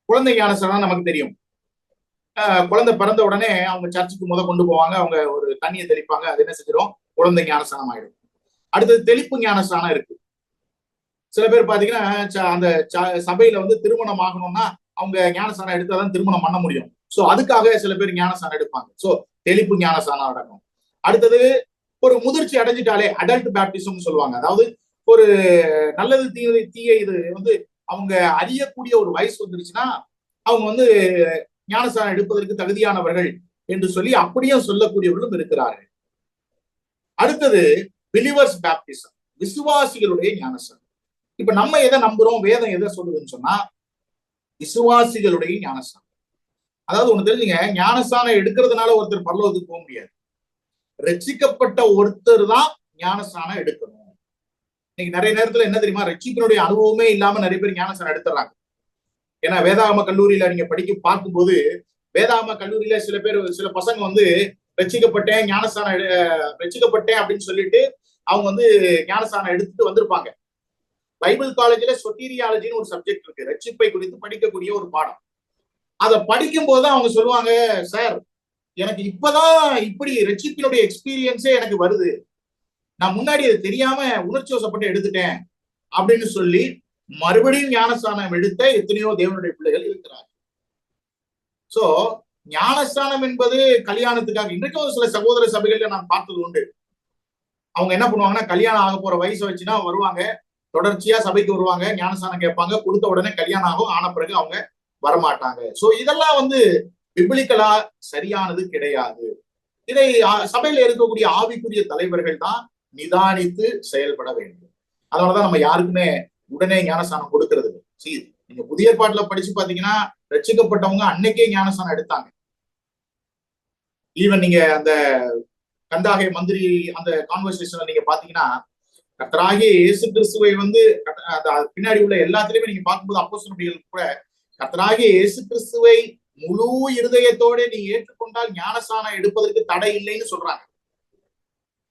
குழந்தை ஞானஸ்நானம் நமக்கு தெரியும், குழந்தை பிறந்த உடனே அவங்க சர்ச்சுக்கு கொண்டு போவாங்க. அவங்க ஒரு தண்ணியை தெளிப்பாங்க. அது என்ன செஞ்சிடும்? குழந்தை ஞானஸ்தானம் ஆயிடும். அடுத்தது தெளிப்பு ஞானஸ்தானம் இருக்கு. சில பேர் பாத்தீங்கன்னா அந்த சபையில வந்து திருமணம் ஆகணும்னா அவங்க ஞானஸ்தானம் எடுத்தாதான் திருமணம் பண்ண முடியும். சோ அதுக்காக சில பேர் ஞானஸ்தானம் எடுப்பாங்க. சோ தெளிப்பு ஞானஸ்தானம் அடங்கும். அடுத்தது ஒரு முதிர்ச்சி அடைஞ்சிட்டாலே அடல்ட் பேப்டிசம் சொல்லுவாங்க. அதாவது ஒரு நல்லது தீய இது வந்து அவங்க அறியக்கூடிய ஒரு வயசு வந்துருச்சுன்னா அவங்க வந்து ஞானஸ்தானம் எடுப்பதற்கு தகுதியானவர்கள் என்று சொல்லி அப்படியும் சொல்லக்கூடியவர்களும் இருக்கிறார்கள். அடுத்தது பிலிவர்ஸ் பேப்டிசம், விசுவாசிகளுடைய ஞானஸ்தானம். இப்ப நம்ம எதை நம்புறோம்? வேதம் எதை சொல்லுதுன்னு சொன்னா விசுவாசிகளுடைய ஞானஸ்தானம். அதாவது ஒண்ணு தெரிஞ்சுங்க, ஞானஸ்தானம் எடுக்கிறதுனால ஒருத்தர் பரலோகத்துக்கு போக முடியாது. ரட்சிக்கப்பட்ட ஒருத்தர் தான் ஞானஸ்தானம் எடுக்கணும். இன்னைக்கு நிறைய நேரத்துல என்ன தெரியுமா, ரட்சிப்பினுடைய அனுபவமே இல்லாம நிறைய பேர் ஞானஸ்தானம் எடுத்துறாங்க. ஏன்னா வேதாகம கல்லூரியில நீங்க பார்க்கும்போது வேதாகம கல்லூரியில சில பசங்க வந்து ரட்சிக்கப்பட்டேன் அப்படின்னு சொல்லிட்டு அவங்க வந்து ஞானஸ்தானம் எடுத்துட்டு வந்திருப்பாங்க. பைபிள் காலேஜ்ல சொட்டீரியாலஜின்னு ஒரு சப்ஜெக்ட் இருக்கு, ரட்சிப்பை குறித்து படிக்கக்கூடிய ஒரு பாடம். அதை படிக்கும் போதுதான் அவங்க சொல்லுவாங்க, சார் எனக்கு இப்பதான் இப்படி ரட்சிப்பினுடைய எக்ஸ்பீரியன்ஸே எனக்கு வருது, நான் முன்னாடி அது தெரியாம உணர்ச்சி வசப்பட்டு எடுத்துட்டேன் அப்படின்னு சொல்லி மறுபடியும் ஞானஸ்தானம் எடுத்த எத்தனையோ தேவனுடைய பிள்ளைகள் இருக்கிறார். சோ ஞானஸ்தானம் என்பது கல்யாணத்துக்காக. இன்றைக்கும் சில சகோதர சபைகள்ல நான் பார்த்தது உண்டு. அவங்க என்ன பண்ணுவாங்கன்னா, கல்யாணம் ஆக போற வயசு வச்சுன்னா வருவாங்க, தொடர்ச்சியா சபைக்கு வருவாங்க, ஞானஸ்தானம் கேட்பாங்க, கொடுத்த உடனே கல்யாணம் ஆகும், ஆன பிறகு அவங்க வரமாட்டாங்க. சோ இதெல்லாம் வந்து பிப்ளிக்கலா சரியானது கிடையாது. இதை சபையில இருக்கக்கூடிய ஆவிக்குரிய தலைவர்கள் தான் நிதானித்து செயல்பட வேண்டும். அதனாலதான் நம்ம யாருக்குமே உடனே ஞானஸ்தானம் கொடுக்கறது. நீங்க புதிய ஏற்பாட்டுல படிச்சு பாத்தீங்கன்னா ரட்சிக்கப்பட்டவங்க அன்னைக்கே ஞானஸ்தானம் எடுத்தாங்க. ஈவன் நீங்க அந்த கந்தாகை மந்திரி அந்த கான்வர்சேஷன்ல நீங்க பாத்தீங்கன்னா கர்த்தராகிய இயேசு கிறிஸ்துவை வந்து பின்னாடி உள்ள எல்லாத்திலுமே நீங்க பார்க்கும்போது அப்போஸ்தலர்கள் கூட கர்த்தராகிய இயேசு கிறிஸ்துவை முழு இருதயத்தோட நீங்க ஏற்றுக்கொண்டால் ஞானஸ்தானம் எடுப்பதற்கு தடை இல்லைன்னு சொல்றாங்க.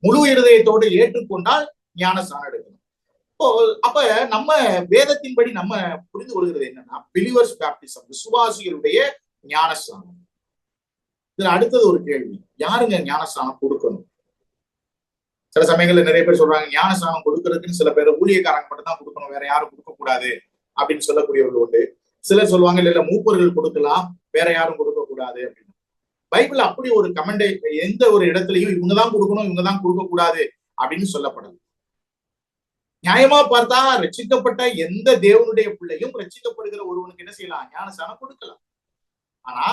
முழு இருதயத்தோடு ஏற்றுக்கொண்டால் ஞானஸ்தானம் எடுக்கணும். அப்ப நம்ம வேதத்தின்படி நம்ம புரிந்து கொள்கிறது என்னன்னா பிலிவர்ஸ் பேப்டிசம், விசுவாசிகளுடைய ஞானஸ்தானம். இதுல அடுத்தது ஒரு கேள்வி, யாருங்க ஞானஸ்தானம் கொடுக்கணும்? சில சமயங்கள்ல நிறைய பேர் சொல்றாங்க ஞானஸ்தானம் கொடுக்கறதுக்குன்னு சில பேர் ஊழியக்காரங்க மட்டும் தான் கொடுக்கணும், வேற யாரும் கொடுக்க கூடாது அப்படின்னு சொல்லக்கூடியவர்கள் உண்டு. சிலர் சொல்லுவாங்க இல்ல மூப்பர்கள் கொடுக்கலாம், வேற யாரும் கொடுக்க கூடாது அப்படின்னு. பைபிள் அப்படி ஒரு கமெண்ட் எந்த ஒரு இடத்துலயும் இவங்கதான் கொடுக்கணும் இவங்கதான் கொடுக்க கூடாது அப்படின்னு சொல்லப்படல. நியாயமா பார்த்தா ரட்சிக்கப்பட்ட எந்த தேவனுடைய பிள்ளையும் ரட்சிக்கப்படுகிற ஒருவனுக்கு என்ன செய்யலாம்? ஞானஸ்தானம் கொடுக்கலாம். ஆனா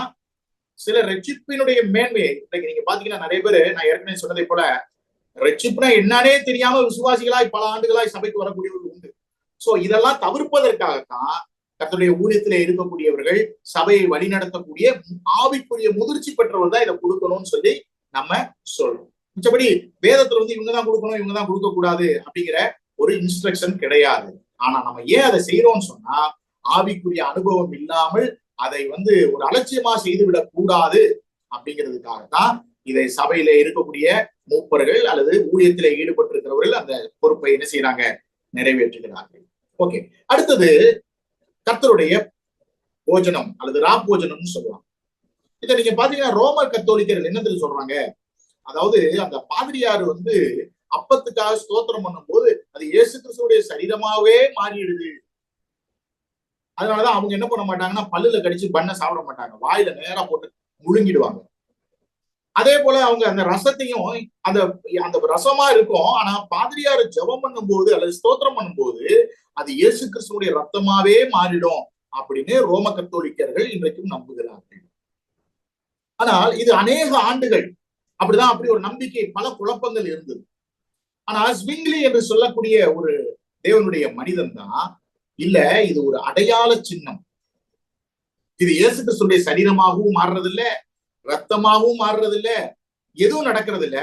சில ரட்சிப்பினுடைய மேன்மையை நீங்க பாத்தீங்கன்னா நிறைய பேரு, நான் ஏற்கனவே சொன்னதை போல ரட்சிப்புனா என்னன்னே தெரியாம விசுவாசிகளாய் பல ஆண்டுகளாய் சபைக்கு வரக்கூடியவர்கள் உண்டு. சோ இதெல்லாம் தவிர்ப்பதற்காகத்தான் கர்த்தருடைய ஊழியத்திலே இருக்கக்கூடியவர்கள் சபையை வழிநடத்தக்கூடிய ஆவிக்குரிய முதிர்ச்சி பெற்றவர் தான் இதை கொடுக்கணும்னு சொல்லி நம்ம சொல்றோம். மிச்சபடி வேதத்துல வந்து இவங்கதான் கொடுக்கணும் இவங்கதான் கொடுக்க கூடாது அப்படிங்கிற ஒரு இன்ஸ்ட்ரக்ஷன் கிடையாது. ஆனா நம்ம ஏன் அதை செய்யறோம்னு சொன்னா ஆவிக்குரிய அனுபவம் இல்லாமல் அதை வந்து ஒரு அலட்சியமா செய்துவிடக் கூடாது அப்படிங்கிறதுக்காகத்தான் இதை சபையில இருக்கக்கூடிய மூப்பர்கள் அல்லது ஊழியத்திலே ஈடுபட்டிருக்கிறவர்கள் அந்த பொறுப்பை என்ன செய்யறாங்க? நிறைவேற்றுகிறார்கள். ஓகே, அடுத்தது கர்த்தருடைய போஜனம் அல்லது ராப்போஜனம்னு சொல்லுவாங்க. இதை நீங்க பாத்தீங்கன்னா ரோமர் கத்தோலிக்கர்கள் என்னன்னு சொல்றாங்க, அதாவது அந்த பாதிரியார் வந்து அப்பத்துக்காக ஸ்தோத்திரம் பண்ணும் போது அது இயேசு கிறிஸ்துவுடைய சரீரமாவே மாறிடுது. அதனாலதான் அவங்க என்ன பண்ண மாட்டாங்கன்னா பல்லுல கடிச்சு பண்ண சாப்பிட மாட்டாங்க, வாயில நேரா போட்டு முழுங்கிடுவாங்க. அதே போல அவங்க அந்த ரசத்தையும் அந்த ரசமா இருக்கும், ஆனா பாதிரியார் ஜெபம் பண்ணும் போது அல்லது ஸ்தோத்திரம் பண்ணும் போது அது இயேசு கிறிஸ்துவுடைய ரத்தமாவே மாறிடும் அப்படின்னு ரோம கத்தோலிக்கர்கள் இன்றைக்கும் நம்புகிறார்கள். ஆனால் இது அநேக ஆண்டுகள் அப்படிதான் அப்படி ஒரு நம்பிக்கை, பல குழப்பங்கள் இருந்தது. ஆனா ஸ்விங்லி என்று சொல்லக்கூடிய ஒரு தேவனுடைய மனிதன் தான் இல்ல இது ஒரு அடையாள சின்னம், இது இயேசு கிறிஸ்துடைய சரீரமாகவும் மாறுறதில்ல, ரத்தமாகவும் மாறுறதில்ல, எதுவும் நடக்கிறது இல்ல,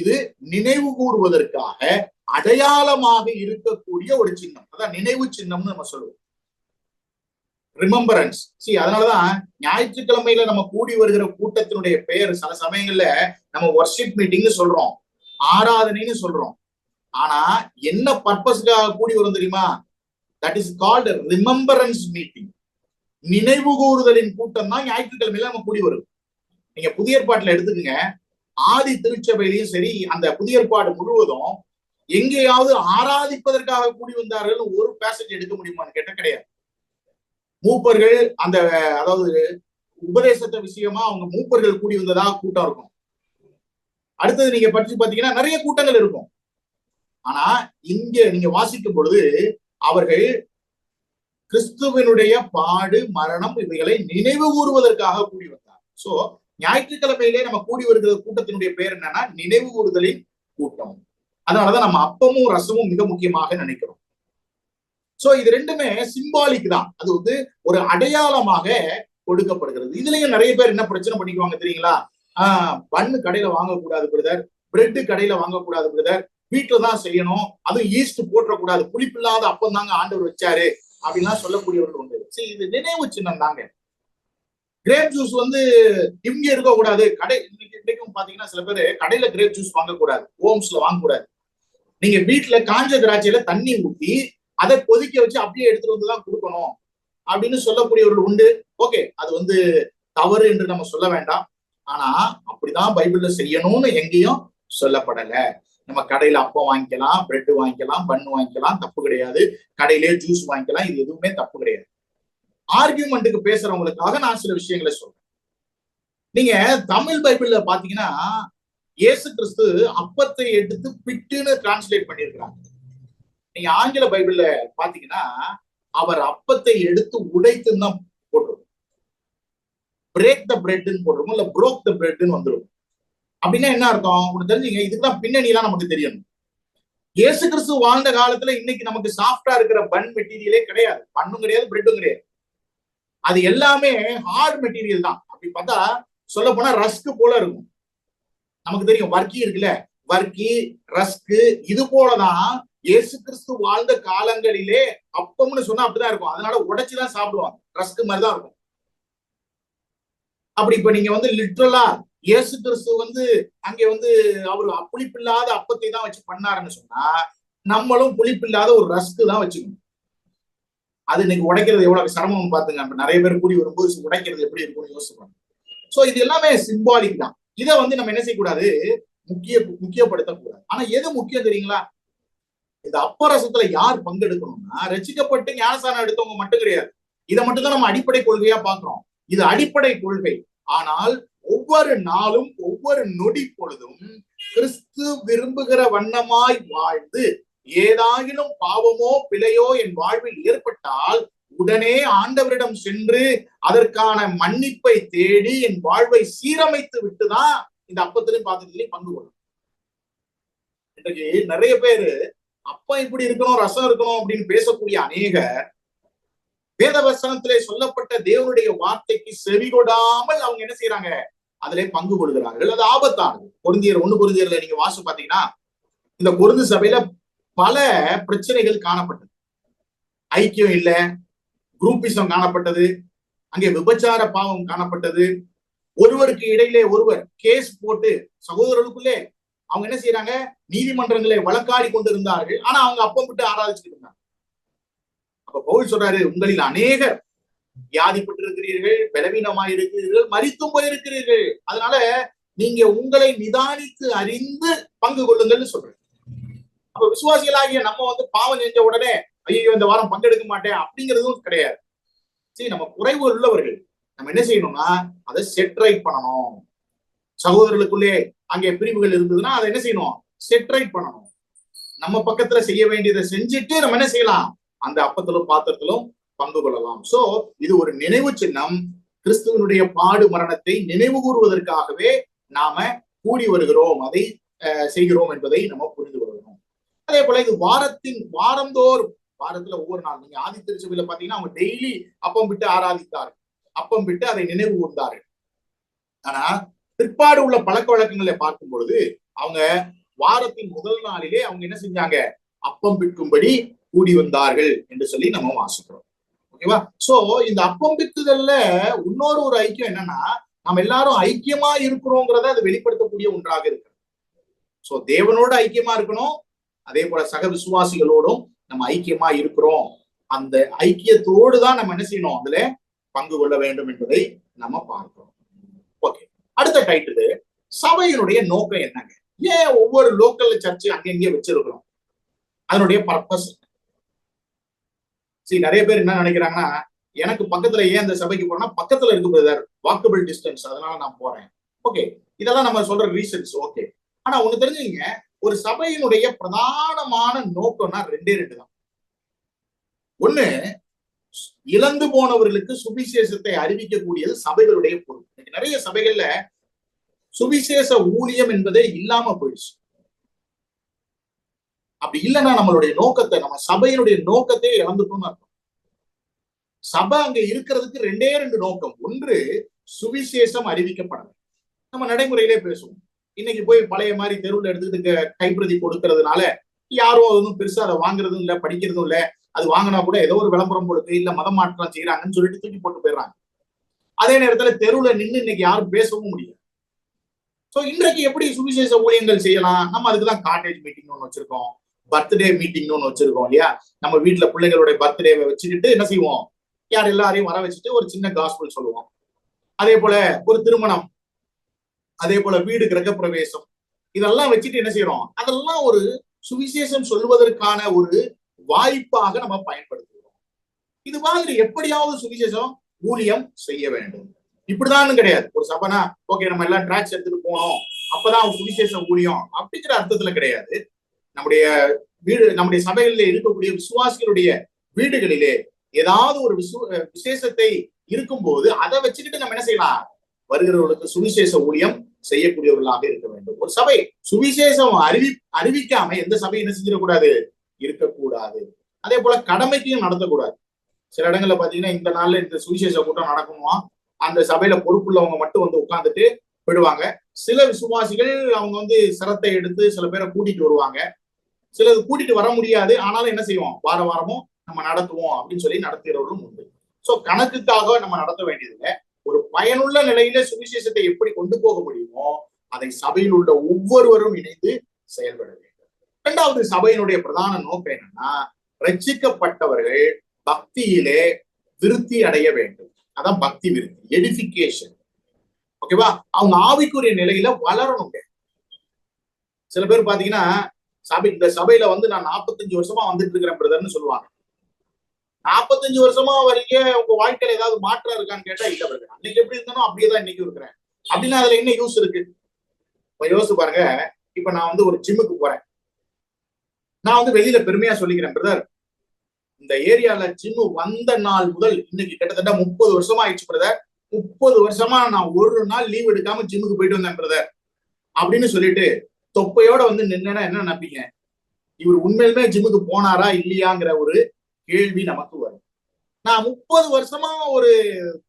இது நினைவு கூறுவதற்காக அடையாளமாக இருக்கக்கூடிய ஒரு சின்னம், அதான் நினைவு சின்னம்னு நம்ம சொல்லுவோம், ரிமெம்பரன்ஸ். அதனாலதான் ஞாயிற்றுக்கிழமையில நம்ம கூடி வருகிற கூட்டத்தினுடைய பெயர் சில சமயங்கள்ல நம்ம வர்ஷிப் மீட்டிங்னு சொல்றோம், ஆராதனைன்னு சொல்றோம். ஆனா என்ன பர்பஸ்க்காக கூடி வரும் தெரியுமா? That is called remembrance meeting. நினைவு கூறுதலின் கூட்டம் தான் ஞாயிற்றுக்கிழமையில நம்ம கூடி வரும். நீங்க புதிய ஏற்பாட்டுல எடுத்துக்கங்க, ஆதி திருச்சபையிலையும் சரி, அந்த புதிய ஏற்பாடு முழுவதும் எங்கேயாவது ஆராதிப்பதற்காக கூடி வந்தார்கள் ஒரு பேசேஜ் எடுக்க முடியுமான்னு கேட்ட கிடையாது. மூப்பர்கள் அந்த, அதாவது உபதேசத்தை விஷயமா அவங்க மூப்பர்கள் கூடி வந்ததாக கூட்டம் இருக்கும். அடுத்தது நீங்க படிச்சு பாத்தீங்கன்னா நிறைய கூட்டங்கள் இருக்கும். ஆனா இங்க நீங்க வாசிக்கும் பொழுது அவர்கள் கிறிஸ்துவனுடைய பாடு மரணம் இவைகளை நினைவு கூறுவதற்காக கூடி வந்தார். சோ ஞாயிற்றுக்கிழமையிலே நம்ம கூடி வருகிற கூட்டத்தினுடைய பேர் என்னன்னா நினைவு கூறுதலின் கூட்டம். அதனாலதான் நம்ம அப்பமும் ரசமும் மிக முக்கியமாக நினைக்கிறோம். சோ இது ரெண்டுமே சிம்பாலிக் தான், அது வந்து ஒரு அடையாளமாக கொடுக்கப்படுகிறது. இதுலயும் நிறைய பேர் என்ன பிரச்சனை பண்ணிக்குவாங்க தெரியுங்களா? பண்ணு கடையில வாங்கக்கூடாது பிரதர், பிரெட் கடையில வாங்கக்கூடாது பிரதர், வீட்டுலதான் செய்யணும், அதுவும் ஈஸ்ட் போட்டக்கூடாது, புளிப்பில்லாத அப்பம் தாங்க ஆண்டவர் வச்சாரு அப்படின்லாம் சொல்லக்கூடியவர்கள் உண்டு. சரி, இது நினைவு சின்னம் தாங்க. கிரேப் ஜூஸ் வந்து இங்க இருக்கக்கூடாது, கடை இன்னைக்கும் பாத்தீங்கன்னா சில பேர் கடையில கிரேப் ஜூஸ் வாங்கக்கூடாது, ஹோம்ஸ்ல வாங்கக்கூடாது. நீங்க வீட்டுல காஞ்ச திராட்சையில தண்ணி ஊத்தி அதை கொதிக்க வச்சு அப்படியே எடுத்துட்டு வந்துதான் கொடுக்கணும் அப்படின்னு சொல்லக்கூடியவர்கள் உண்டு. ஓகே, அது வந்து தவறு என்று நம்ம சொல்ல வேண்டாம். ஆனா அப்படிதான் பைபிள்ல செய்யணும்னு எங்கேயும் சொல்லப்படல. நம்ம கடையில அப்பம் வாங்கிக்கலாம், பிரெட் வாங்கிக்கலாம், பன் வாங்கிக்கலாம், தப்பு கிடையாது. கடையிலே ஜூஸ் வாங்கிக்கலாம், இது எதுவுமே தப்பு கிடையாது. ஆர்கியூமெண்ட்டுக்கு பேசுறவங்களுக்காக நான் சில விஷயங்களை சொல்றேன். நீங்க தமிழ் பைபிள்ல பாத்தீங்கன்னா இயேசு கிறிஸ்து அப்பத்தை எடுத்து பிட்டுன்னு டிரான்ஸ்லேட் பண்ணியிருக்கிறாங்க. நீங்க ஆங்கில பைபிள்ல பாத்தீங்கன்னா அவர் அப்பத்தை எடுத்து உடைத்துன்னு தான் போட்டிருக்கும். பிரேக் த பிரெட்னு போட்டிருக்கும், இல்ல புரோக் த பிரெட்னு வந்துடும். அப்படின்னா என்ன அர்த்தம் உங்களுக்கு தெரிஞ்சுங்க. இதுக்குதான் பின்னணிலாம் நமக்கு தெரியணும். இயேசு கிறிஸ்து வாழ்ந்த காலத்துல இன்னைக்கு நமக்கு சாஃப்டா இருக்கிற பன் மெட்டீரியலே கிடையாது, பண்ணும் கிடையாது, பிரெட்டும் கிடையாது. அது எல்லாமே ஹார்ட் மெட்டீரியல் தான். அப்படி பார்த்தா சொல்ல போனா ரஸ்க் போல இருக்கும். நமக்கு தெரியும் வர்க்கி இருக்குல்ல, வர்க்கி ரஸ்க், இது போலதான் இயேசு கிறிஸ்து வாழ்ந்த காலங்களிலே அப்பம்னு சொன்னா அப்படிதான் இருக்கும். அதனால உடைச்சுதான் சாப்பிடுவாங்க, ரஸ்க் மாதிரிதான் இருக்கும். அப்படி இப்ப நீங்க வந்து லிட்ரலா இயேசு கிறிஸ்து வந்து அங்கே வந்து அவரு புளிப்பில்லாத அப்பத்தை தான் வச்சு பண்ணாருன்னு சொன்னா நம்மளும் புளிப்பில்லாத ஒரு ரஸ்க் தான் வச்சுக்கணும். அது இன்னைக்கு உடைக்கிறது எவ்வளவு சிரமம் பாத்துங்க. நிறைய பேர் கூடி வரும்போது உடைக்கிறது எப்படி இருக்கும்னு யோசிப்பாங்க. சோ இது எல்லாமே சிம்பாலிக் தான். இதை வந்து நம்ம என்ன செய்யக்கூடாது, முக்கியப்படுத்தக்கூடாது. ஆனா எது முக்கியம் தெரியுங்களா? இந்த அப்பரசத்துல யார் பங்கெடுக்கணும்னா ரசிக்கப்பட்டு ஞானஸ்நானம் எடுத்தவங்க மட்டும் கிடையாது. இதை மட்டும் தான் நம்ம அடிப்படை கொள்கையா பாக்குறோம். இது அடிப்படை கொள்கை. ஆனால் ஒவ்வொரு நாளும் ஒவ்வொரு நொடி பொழுதும் கிறிஸ்து விரும்புகிற வண்ணமாய் வாழ்ந்து ஏதாகிலும் பாவமோ பிழையோ என் வாழ்வில் ஏற்பட்டால் உடனே ஆண்டவரிடம் சென்று அதற்கான மன்னிப்பை தேடி என் வாழ்வை சீரமைத்து விட்டுதான் இந்த அப்பத்திலையும் பாத்திரத்திலையும் பங்கு கொள்ளும். இன்றைக்கு நிறைய பேரு அப்பம் இப்படி இருக்கணும், ரசம் இருக்கணும் அப்படின்னு பேசக்கூடிய அநேகர் வேத வசனத்திலே சொல்லப்பட்ட தேவனுடைய வார்த்தைக்கு செவிகொடாமல் அவங்க என்ன செய்யறாங்க, அதிலே பங்கு கொள்கிறார்கள். அது ஆபத்தானது. கொரிந்தியர்ல நீங்க வாசி பாத்தீங்கன்னா இந்த கொரிந்து சபையில பல பிரச்சனைகள் காணப்பட்டது. ஐக்கியம் இல்ல, குரூப்பிசம் காணப்பட்டது, அங்கே விபச்சார பாவம் காணப்பட்டது. ஒருவருக்கு இடையிலே ஒருவர் கேஸ் போட்டு சகோதரர்களுக்குள்ளே அவங்க என்ன செய்யறாங்க, நீதிமன்றங்களை வழக்காடி கொண்டு இருந்தார்கள். ஆனா அவங்க அப்பம் விட்டு ஆராதிச்சுட்டு இருந்தாங்க. அப்ப பவுல் சொல்றாரு, உங்களில் அநேகர் வியாதிப்பட்டிருக்கிறீர்கள், பலவீனமாயிருக்கிறீர்கள், மரித்தும் போயிருக்கிறீர்கள். அதனால நீங்க உங்களை நிதானித்து அறிந்து பங்கு கொள்ளுங்கள்னு சொல்றேன். அப்ப விசுவாசிகளாகிய நம்ம வந்து பாவம் செஞ்ச உடனே ஐயோ இந்த வாரம் பங்கெடுக்க மாட்டேன் அப்படிங்கிறதும் கிடையாது. சரி, நம்ம குறைவு உள்ளவர்கள் நம்ம என்ன செய்யணும்னா அதை செட்ரைட் பண்ணணும். சகோதரர்களுக்குள்ளே அங்கே பிரிவுகள் இருந்ததுன்னா அதை என்ன செய்யணும், செட்ரைட் பண்ணணும். நம்ம பக்கத்துல செய்ய வேண்டியதை செஞ்சுட்டு நம்ம என்ன செய்யலாம், அந்த அப்பத்திலும் பாத்திரத்திலும் பங்கு கொள்ளலாம். சோ இது ஒரு நினைவு சின்னம். கிறிஸ்துவனுடைய பாடு மரணத்தை நினைவு கூறுவதற்காகவே நாம கூடி வருகிறோம், அதை செய்கிறோம் என்பதை நம்ம புரிந்து கொள்ளணும். அதே போல இது வாரந்தோறும் வாரத்துல ஒவ்வொரு நாள் நீங்க ஆதி திருச்சபையில பாத்தீங்கன்னா அவங்க டெய்லி அப்பம் விட்டு ஆராதித்தார்கள், அப்பம் விட்டு அதை நினைவு கூர்ந்தார்கள். ஆனா பிற்பாடு உள்ள பழக்க வழக்கங்களை பார்க்கும் பொழுது அவங்க வாரத்தின் முதல் நாளிலே அவங்க என்ன செஞ்சாங்க, அப்பம் பிற்கும்படி கூடி வந்தார்கள் என்று சொல்லி நம்ம வாசிக்கிறோம். ஓகேவா? சோ இந்த அப்பம் பிற்குதல்ல இன்னொரு ஒரு ஐக்கியம் என்னன்னா, நம்ம எல்லாரும் ஐக்கியமா இருக்கிறோங்கிறத அது வெளிப்படுத்தக்கூடிய ஒன்றாக இருக்கு. சோ தேவனோட ஐக்கியமா இருக்கணும், அதே போல சக விசுவாசிகளோடும் நம்ம ஐக்கியமா இருக்கிறோம். அந்த ஐக்கியத்தோடு தான் நம்ம என்ன செய்யணும், அதுல பங்கு கொள்ள வேண்டும் என்பதை நம்ம பார்க்கிறோம். ஓகே, அடுத்த டைட்டில், சபையினுடைய நோக்கம் என்னங்க? ஏன் ஒவ்வொரு லோக்கல் சர்ச்சு அங்கங்கே வச்சிருக்கிறோம்? அதனுடைய பர்பஸ். சரி, நிறைய பேர் என்ன நினைக்கிறாங்கன்னா, எனக்கு பக்கத்துல ஏன் அந்த சபைக்கு போனா பக்கத்துல இருக்கு பிரதர், வாக்கபிள் டிஸ்டன்ஸ், அதனால நான் போறேன். ஓகே, இதெல்லாம் நம்ம சொல்ற ரீசன்ஸ். ஓகே, ஆனா ஒண்ணு தெரிஞ்சுங்க, ஒரு சபையினுடைய பிரதானமான நோக்கம்னா ரெண்டே ரெண்டு தான். ஒண்ணு, இழந்து போனவர்களுக்கு சுவிசேஷத்தை அறிவிக்கக்கூடியது சபைகளுடைய பொறுப்பு. நிறைய சபைகள்ல சுவிசேஷ ஊழியம் என்பதே இல்லாம போயிடுச்சு. அப்படி இல்லைன்னா நம்மளுடைய நோக்கத்தை, நம்ம சபையினுடைய நோக்கத்தை இழந்துட்டோம்னு அர்த்தம். சபை அங்க இருக்கிறதுக்கு ரெண்டே ரெண்டு நோக்கம். ஒன்று, சுவிசேஷம் அறிவிக்கப்படணும். நம்ம நடைமுறையிலே பேசுவோம். இன்னைக்கு போய் பழைய மாதிரி தெருவில் எடுத்துக்கிட்டு கைப்பிரதி கொடுக்கறதுனால யாரும் ஒன்றும் பெருசா அதை வாங்குறதும் இல்லை, படிக்கிறதும் இல்லை. அது வாங்கினா கூட ஏதோ ஒரு விளம்பரம் கொடுத்து இல்ல மதம் மாற்றம் செய்யறாங்கன்னு சொல்லிட்டு தூக்கி போட்டு போயிடுறாங்க. அதே நேரத்துல தெருவுல நின்று இன்னைக்கு யாரும் பேசவும் முடியாது. சோ இன்றைக்கு எப்படி சுவிசேஷ ஊழியங்கள் செய்யலாம்? நம்ம அதுக்குதான் காட்டேஜ் மீட்டிங் ஒன்று வச்சிருக்கோம், பர்த்டே மீட்டிங் ஒன்று வச்சிருக்கோம் இல்லையா? நம்ம வீட்டுல பிள்ளைகளுடைய பர்த்டேவை வச்சுக்கிட்டு என்ன செய்வோம், யார் எல்லாரையும் வர வச்சுட்டு ஒரு சின்ன காஸ்பல் சொல்லுவோம். அதே போல ஒரு திருமணம், அதே போல வீடு கிரக பிரவேசம், இதெல்லாம் வச்சுட்டு என்ன செய்யறோம், அதெல்லாம் ஒரு சுவிசேஷம் சொல்வதற்கான ஒரு வாய்ப்பாக நம்ம பயன்படுத்துகிறோம். இது மாதிரி எப்படியாவது சுவிசேஷம் ஊழியம் செய்ய வேண்டும். இப்படிதான் கிடையாது. ஒரு சபைனா ஓகே நம்ம எல்லாம் டிராக்ஸ் எடுத்துட்டு போனோம் அப்பதான் சுவிசேஷ ஊழியம் அப்படிங்கிற அர்த்தத்துல கிடையாது. நம்முடைய வீடு, நம்முடைய சபைகளிலே இருக்கக்கூடிய விசுவாசிகளுடைய வீடுகளிலே ஏதாவது ஒரு விசேஷத்தை இருக்கும்போது அதை வச்சுக்கிட்டு நம்ம என்ன செய்யலாம், வருகிறவர்களுக்கு சுவிசேஷ ஊழியம் செய்யக்கூடியவர்களாக இருக்க வேண்டும். ஒரு சபை சுவிசேஷம் அறிவிக்காம எந்த சபை என்ன செஞ்சிடக்கூடாது, இருக்கக்கூடாது. அதே போல கடமைக்கும் நடத்தக்கூடாது. சில இடங்கள்ல பாத்தீங்கன்னா இந்த நாள்ல இந்த சுவிசேஷ கூட்டம் நடக்குமா, அந்த சபையில பொறுப்புள்ளவங்க மட்டும் வந்து உட்கார்ந்துட்டு போயிடுவாங்க. சில விசுவாசிகள் அவங்க வந்து சிரத்தை எடுத்து சில பேரை கூட்டிட்டு வருவாங்க. சிலது கூட்டிட்டு வர முடியாது, ஆனாலும் என்ன செய்வோம், வார வாரமும் நம்ம நடத்துவோம் அப்படின்னு சொல்லி நடத்துகிறவர்களும் உண்டு. சோ கணக்குக்காக நம்ம நடத்த வேண்டியதில்லை. ஒரு பயனுள்ள நிலையில சுவிசேஷத்தை எப்படி கொண்டு போக முடியுமோ அதை சபையில் உள்ள ஒவ்வொருவரும் இணைந்து செயல்பட வேண்டும். இரண்டாவது, சபையினுடைய பிரதான நோக்கம் என்னன்னா, ரட்சிக்கப்பட்டவர்கள் பக்தியிலே விருத்தி அடைய வேண்டும். அதான் பக்தி விருத்தி, எடிபிகேஷன். ஓகேவா? அவங்க ஆவிக்குரிய நிலையில வளரணும். சில பேர் பாத்தீங்கன்னா இந்த சபையில வந்து நான் 45 வருஷமா வந்துட்டு இருக்கிறேன் பிரதர்னு சொல்லுவாங்க. 45 வருஷமா வரீங்க, உங்க வாழ்க்கையில ஏதாவது மாற்றம் இருக்கான்னு கேட்டா இல்ல பிரதர், அன்னைக்கு எப்படி இருந்தாலும் அப்படியேதான் இன்னைக்கு இருக்கிறேன். அப்படின்னா அதுல என்ன யூஸ் இருக்கு? இப்ப யோசிச்சு பாருங்க. இப்ப நான் வந்து ஒரு ஜிம்முக்கு போறேன். நான் வந்து வெளியில பெருமையா சொல்லிக்கிறேன், பிரதர் இந்த ஏரியால ஜிம்மு வந்த நாள் முதல் இன்னைக்கு கிட்டத்தட்ட 30 வருஷமா ஆயிடுச்சு பிரதர். 30 வருஷமா நான் ஒரு நாள் லீவ் எடுக்காம ஜிம்முக்கு போயிட்டு வந்தேன் பிரதர் அப்படின்னு சொல்லிட்டு தொப்பையோட வந்து நின்னா என்ன நினைப்பீங்க? இவர் உண்மையிலுமே ஜிம்முக்கு போனாரா இல்லையாங்கிற ஒரு கேள்வி நமக்கு வரும். நான் 30 வருஷமா ஒரு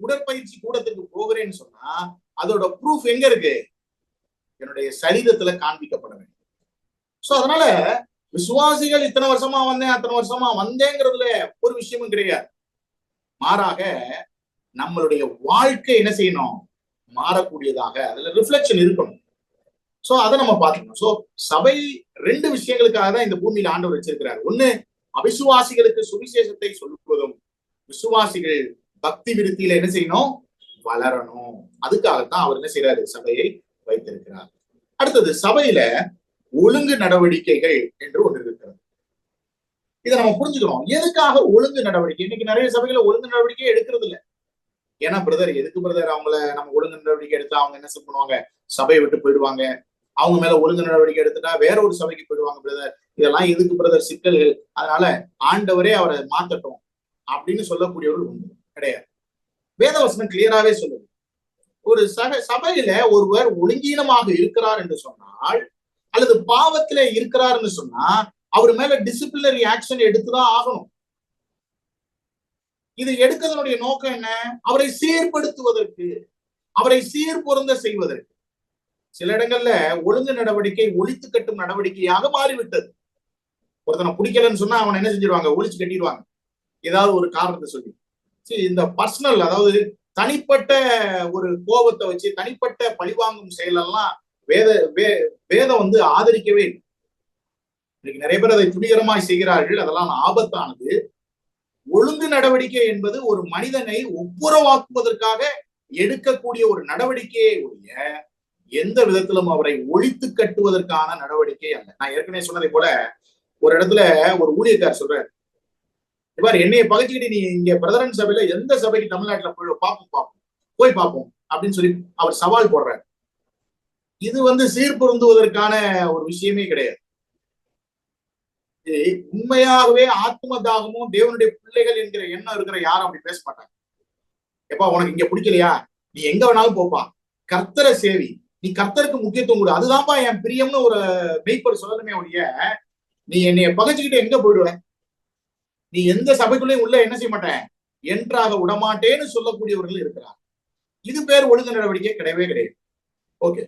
உடற்பயிற்சி கூடத்துக்கு போகிறேன்னு சொன்னா அதோட ப்ரூஃப் எங்க இருக்கு? என்னுடைய சரீரத்துல காண்பிக்கப்பட வேண்டும். சோ அதனால விசுவாசிகள் இத்தனை வருஷமா வந்தேன் அத்தனை வருஷமா வந்தேங்கிறதுல ஒரு விஷயமும் கிடையாது. மாறாக நம்மளுடைய வாழ்க்கை என்ன செய்யணும், மாறக்கூடியதாக அதுல ரிஃப்ளெக்ஷன் இருக்கணும். சோ அதை நம்ம பார்க்கணும். சோ சபை ரெண்டு விஷயங்களுக்காக தான் இந்த பூமியில ஆண்டவர் வச்சிருக்கிறார். ஒண்ணு, அவிசுவாசிகளுக்கு சுவிசேஷத்தை சொல்லுவதும், விசுவாசிகள் பக்தி விருத்தியில என்ன செய்யணும், வளரணும். அதுக்காகத்தான் அவர் என்ன செய்யறாரு, சபையை வைத்திருக்கிறார். அடுத்தது, சபையில ஒழுங்கு நடவடிக்கைகள் என்று ஒன்று இருக்கிறது. இதை நம்ம புரிஞ்சுக்கணும். எதுக்காக ஒழுங்கு நடவடிக்கை? இன்னைக்கு நிறைய சபைகளை ஒழுங்கு நடவடிக்கை எடுக்கிறது இல்லை. ஏன்னா பிரதர், எதுக்கு பிரதர் அவங்கள நம்ம ஒழுங்கு நடவடிக்கை எடுத்தா அவங்க என்ன பண்ணுவாங்க, சபையை விட்டு போயிடுவாங்க. அவங்க மேல ஒழுங்கு நடவடிக்கை எடுத்துட்டா வேற ஒரு சபைக்கு போயிடுவாங்க பிரதர். இதெல்லாம் எதுக்கு பிரதர், சிக்கல்கள். அதனால ஆண்டவரே அவரை மாத்தட்டும் அப்படின்னு சொல்லக்கூடியவர்கள் உண்டு. கிடையாது. வேதவசனம் கிளியராவே சொல்லுது. ஒரு சபையில ஒருவர் ஒழுங்கீனமாக இருக்கிறார் என்று சொன்னால், அல்லது பாவத்திலே இருக்கிறார்னு சொன்னா அவர் மேல டிசிப்ளினரி ஆக்ஷன் எடுத்துதான் ஆகணும். இது எடுக்கிறதனுடைய நோக்கம் என்ன? அவரை சீர்படுத்துவதற்கு, அவரை சீர்பொருந்த செய்வதற்கு. சில இடங்கள்ல ஒழுங்கு நடவடிக்கை ஒழித்து கட்டும் நடவடிக்கையாக மாறிவிட்டது. ஒருத்தனை பிடிக்கலன்னு சொன்னா அவனை என்ன செஞ்சிருவாங்க, ஒழிச்சு கட்டிடுவாங்க, ஏதாவது ஒரு காரணத்தை சொல்லி. இந்த பர்சனல், அதாவது தனிப்பட்ட ஒரு கோபத்தை வச்சு தனிப்பட்ட பழிவாங்கும் செயலெல்லாம் வேதம் வந்து ஆதரிக்கவே இல்லை. இன்னைக்கு நிறைய பேர் அதை துணிகரமாய் செய்கிறார்கள். அதெல்லாம் ஆபத்தானது. ஒழுங்கு நடவடிக்கை என்பது ஒரு மனிதனை ஒப்புரவாக்குவதற்காக எடுக்கக்கூடிய ஒரு நடவடிக்கையை ஒழிய எந்த விதத்திலும் அவரை ஒழித்து கட்டுவதற்கான நடவடிக்கை அல்ல. நான் ஏற்கனவே சொன்னதை போல ஒரு இடத்துல ஒரு ஊழியக்கார் சொல்றாரு, இவர் என்னைய பகைச்சுக்கிட்டு நீ இங்க பிரதரன் சபையில எந்த சபைக்கு தமிழ்நாட்டுல போய் பார்ப்போம் அப்படின்னு சொல்லி அவர் சவால் போடுறாரு. இது சீர்பொருந்துவதற்கான ஒரு விஷயமே கிடையாது. உண்மையாகவே ஆத்ம தாகமும் தேவனுடைய பிள்ளைகள் என்கிற எண்ணம் இருக்கிற யாரும் அப்படி பேச மாட்டாங்க. எப்பா உனக்கு இங்க பிடிக்கலையா, நீ எங்க வேணாலும் போப்பா, கர்த்தரை சேவி, நீ கர்த்தருக்கு முக்கியத்துவம் கொடு, அதுதான்ப்பா என் பிரியம்னு ஒரு மெய்ப்பர் சொல்லணுமே ஒழிய நீ என்னைய பகைச்சுக்கிட்டு எங்க போயிடுவ, நீ எந்த சபைக்குள்ளேயும் உள்ள என்ன செய்ய மாட்டேன் என்றாக விடமாட்டேன்னு சொல்லக்கூடியவர்கள் இருக்கிறார். இது பேர் ஒழுங்கு நடவடிக்கை கிடையவே கிடையாது. ஓகே,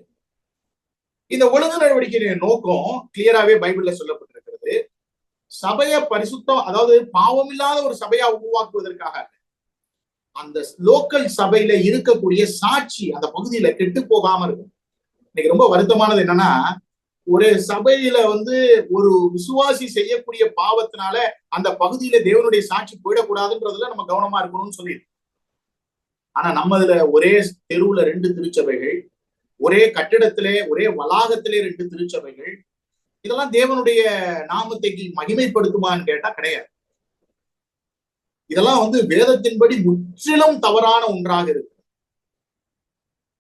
இந்த ஒழுங்கு நடவடிக்கையின் நோக்கம் கிளியராகவே பைபிள்ல சொல்லப்பட்டிருக்கிறது. சபையை பரிசுத்தம், அதாவது பாவம் இல்லாத ஒரு சபையா உருவாக்குவதற்காக அந்த லோக்கல் சபையில இருக்கக்கூடிய சாட்சி அந்த பகுதியில கெட்டு போகாம இருக்கும். இன்னைக்கு ரொம்ப வருத்தமானது என்னன்னா, ஒரு சபையில ஒரு விசுவாசி செய்யக்கூடிய பாவத்தினால அந்த பகுதியில தேவனுடைய சாட்சி போயிடக்கூடாதுன்றதுல நம்ம கவனமா இருக்கணும்னு சொல்லிடு. ஆனா நம்ம இதுல ஒரே தெருவுல 2 திருச்சபைகள், ஒரே கட்டிடத்திலே ஒரே வளாகத்திலே 2 திருச்சபைகள், இதெல்லாம் தேவனுடைய நாமத்தை மகிமைப்படுத்துமான்னு கேட்டா கிடையாது. இதெல்லாம் வேதத்தின்படி முற்றிலும் தவறான ஒன்றாக இருக்கு.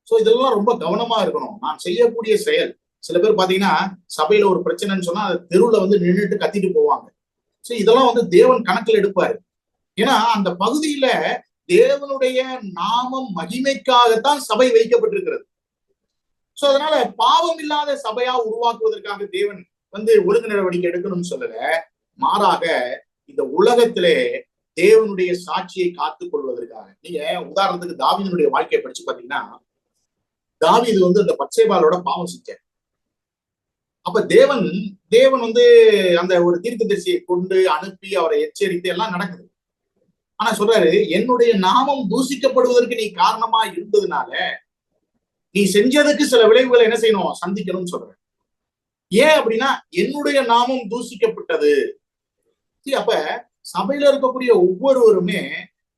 சோ இதெல்லாம் ரொம்ப கவனமா இருக்கணும். நான் செய்யக்கூடிய செயல், சில பேர் பாத்தீங்கன்னா சபையில ஒரு பிரச்சனைன்னு சொன்னா தெருவுல நின்றுட்டு கத்திட்டு போவாங்க. சோ இதெல்லாம் தேவன் கணக்கில் எடுப்பாரு. ஏன்னா அந்த பகுதியில தேவனுடைய நாமம் மகிமைக்காகத்தான் சபை வைக்கப்பட்டிருக்கிறது. சோ அதனால பாவம் இல்லாத சபையா உருவாக்குவதற்காக தேவன் ஒழுங்கு நடவடிக்கை எடுக்கணும்னு சொல்லல, மாறாக இந்த உலகத்திலே தேவனுடைய சாட்சியை காத்துக் கொள்வதற்காக. நீங்க உதாரணத்துக்கு தாவீதுடைய வாழ்க்கையை படிச்சு பாத்தீங்கன்னா, தாவீது அந்த பத்சேபாளோட பாவம் செஞ்சார். அப்ப தேவன் அந்த ஒரு தீர்க்கதரிசியை கொண்டு அனுப்பி அவரை எச்சரித்து எல்லாம் நடக்குது. ஆனா சொல்றாரு, என்னுடைய நாமம் தூசிக்கப்படுவதற்கு நீ காரணமா இருந்ததுனால நீ செஞ்சதுக்கு சில விளைவுகளை என்ன செய்யணும், சந்திக்கணும்னு சொல்ற. ஏன் அப்படின்னா என்னுடைய நாமம் தூசிக்கப்பட்டது. அப்ப சபையில இருக்கக்கூடிய ஒவ்வொருவருமே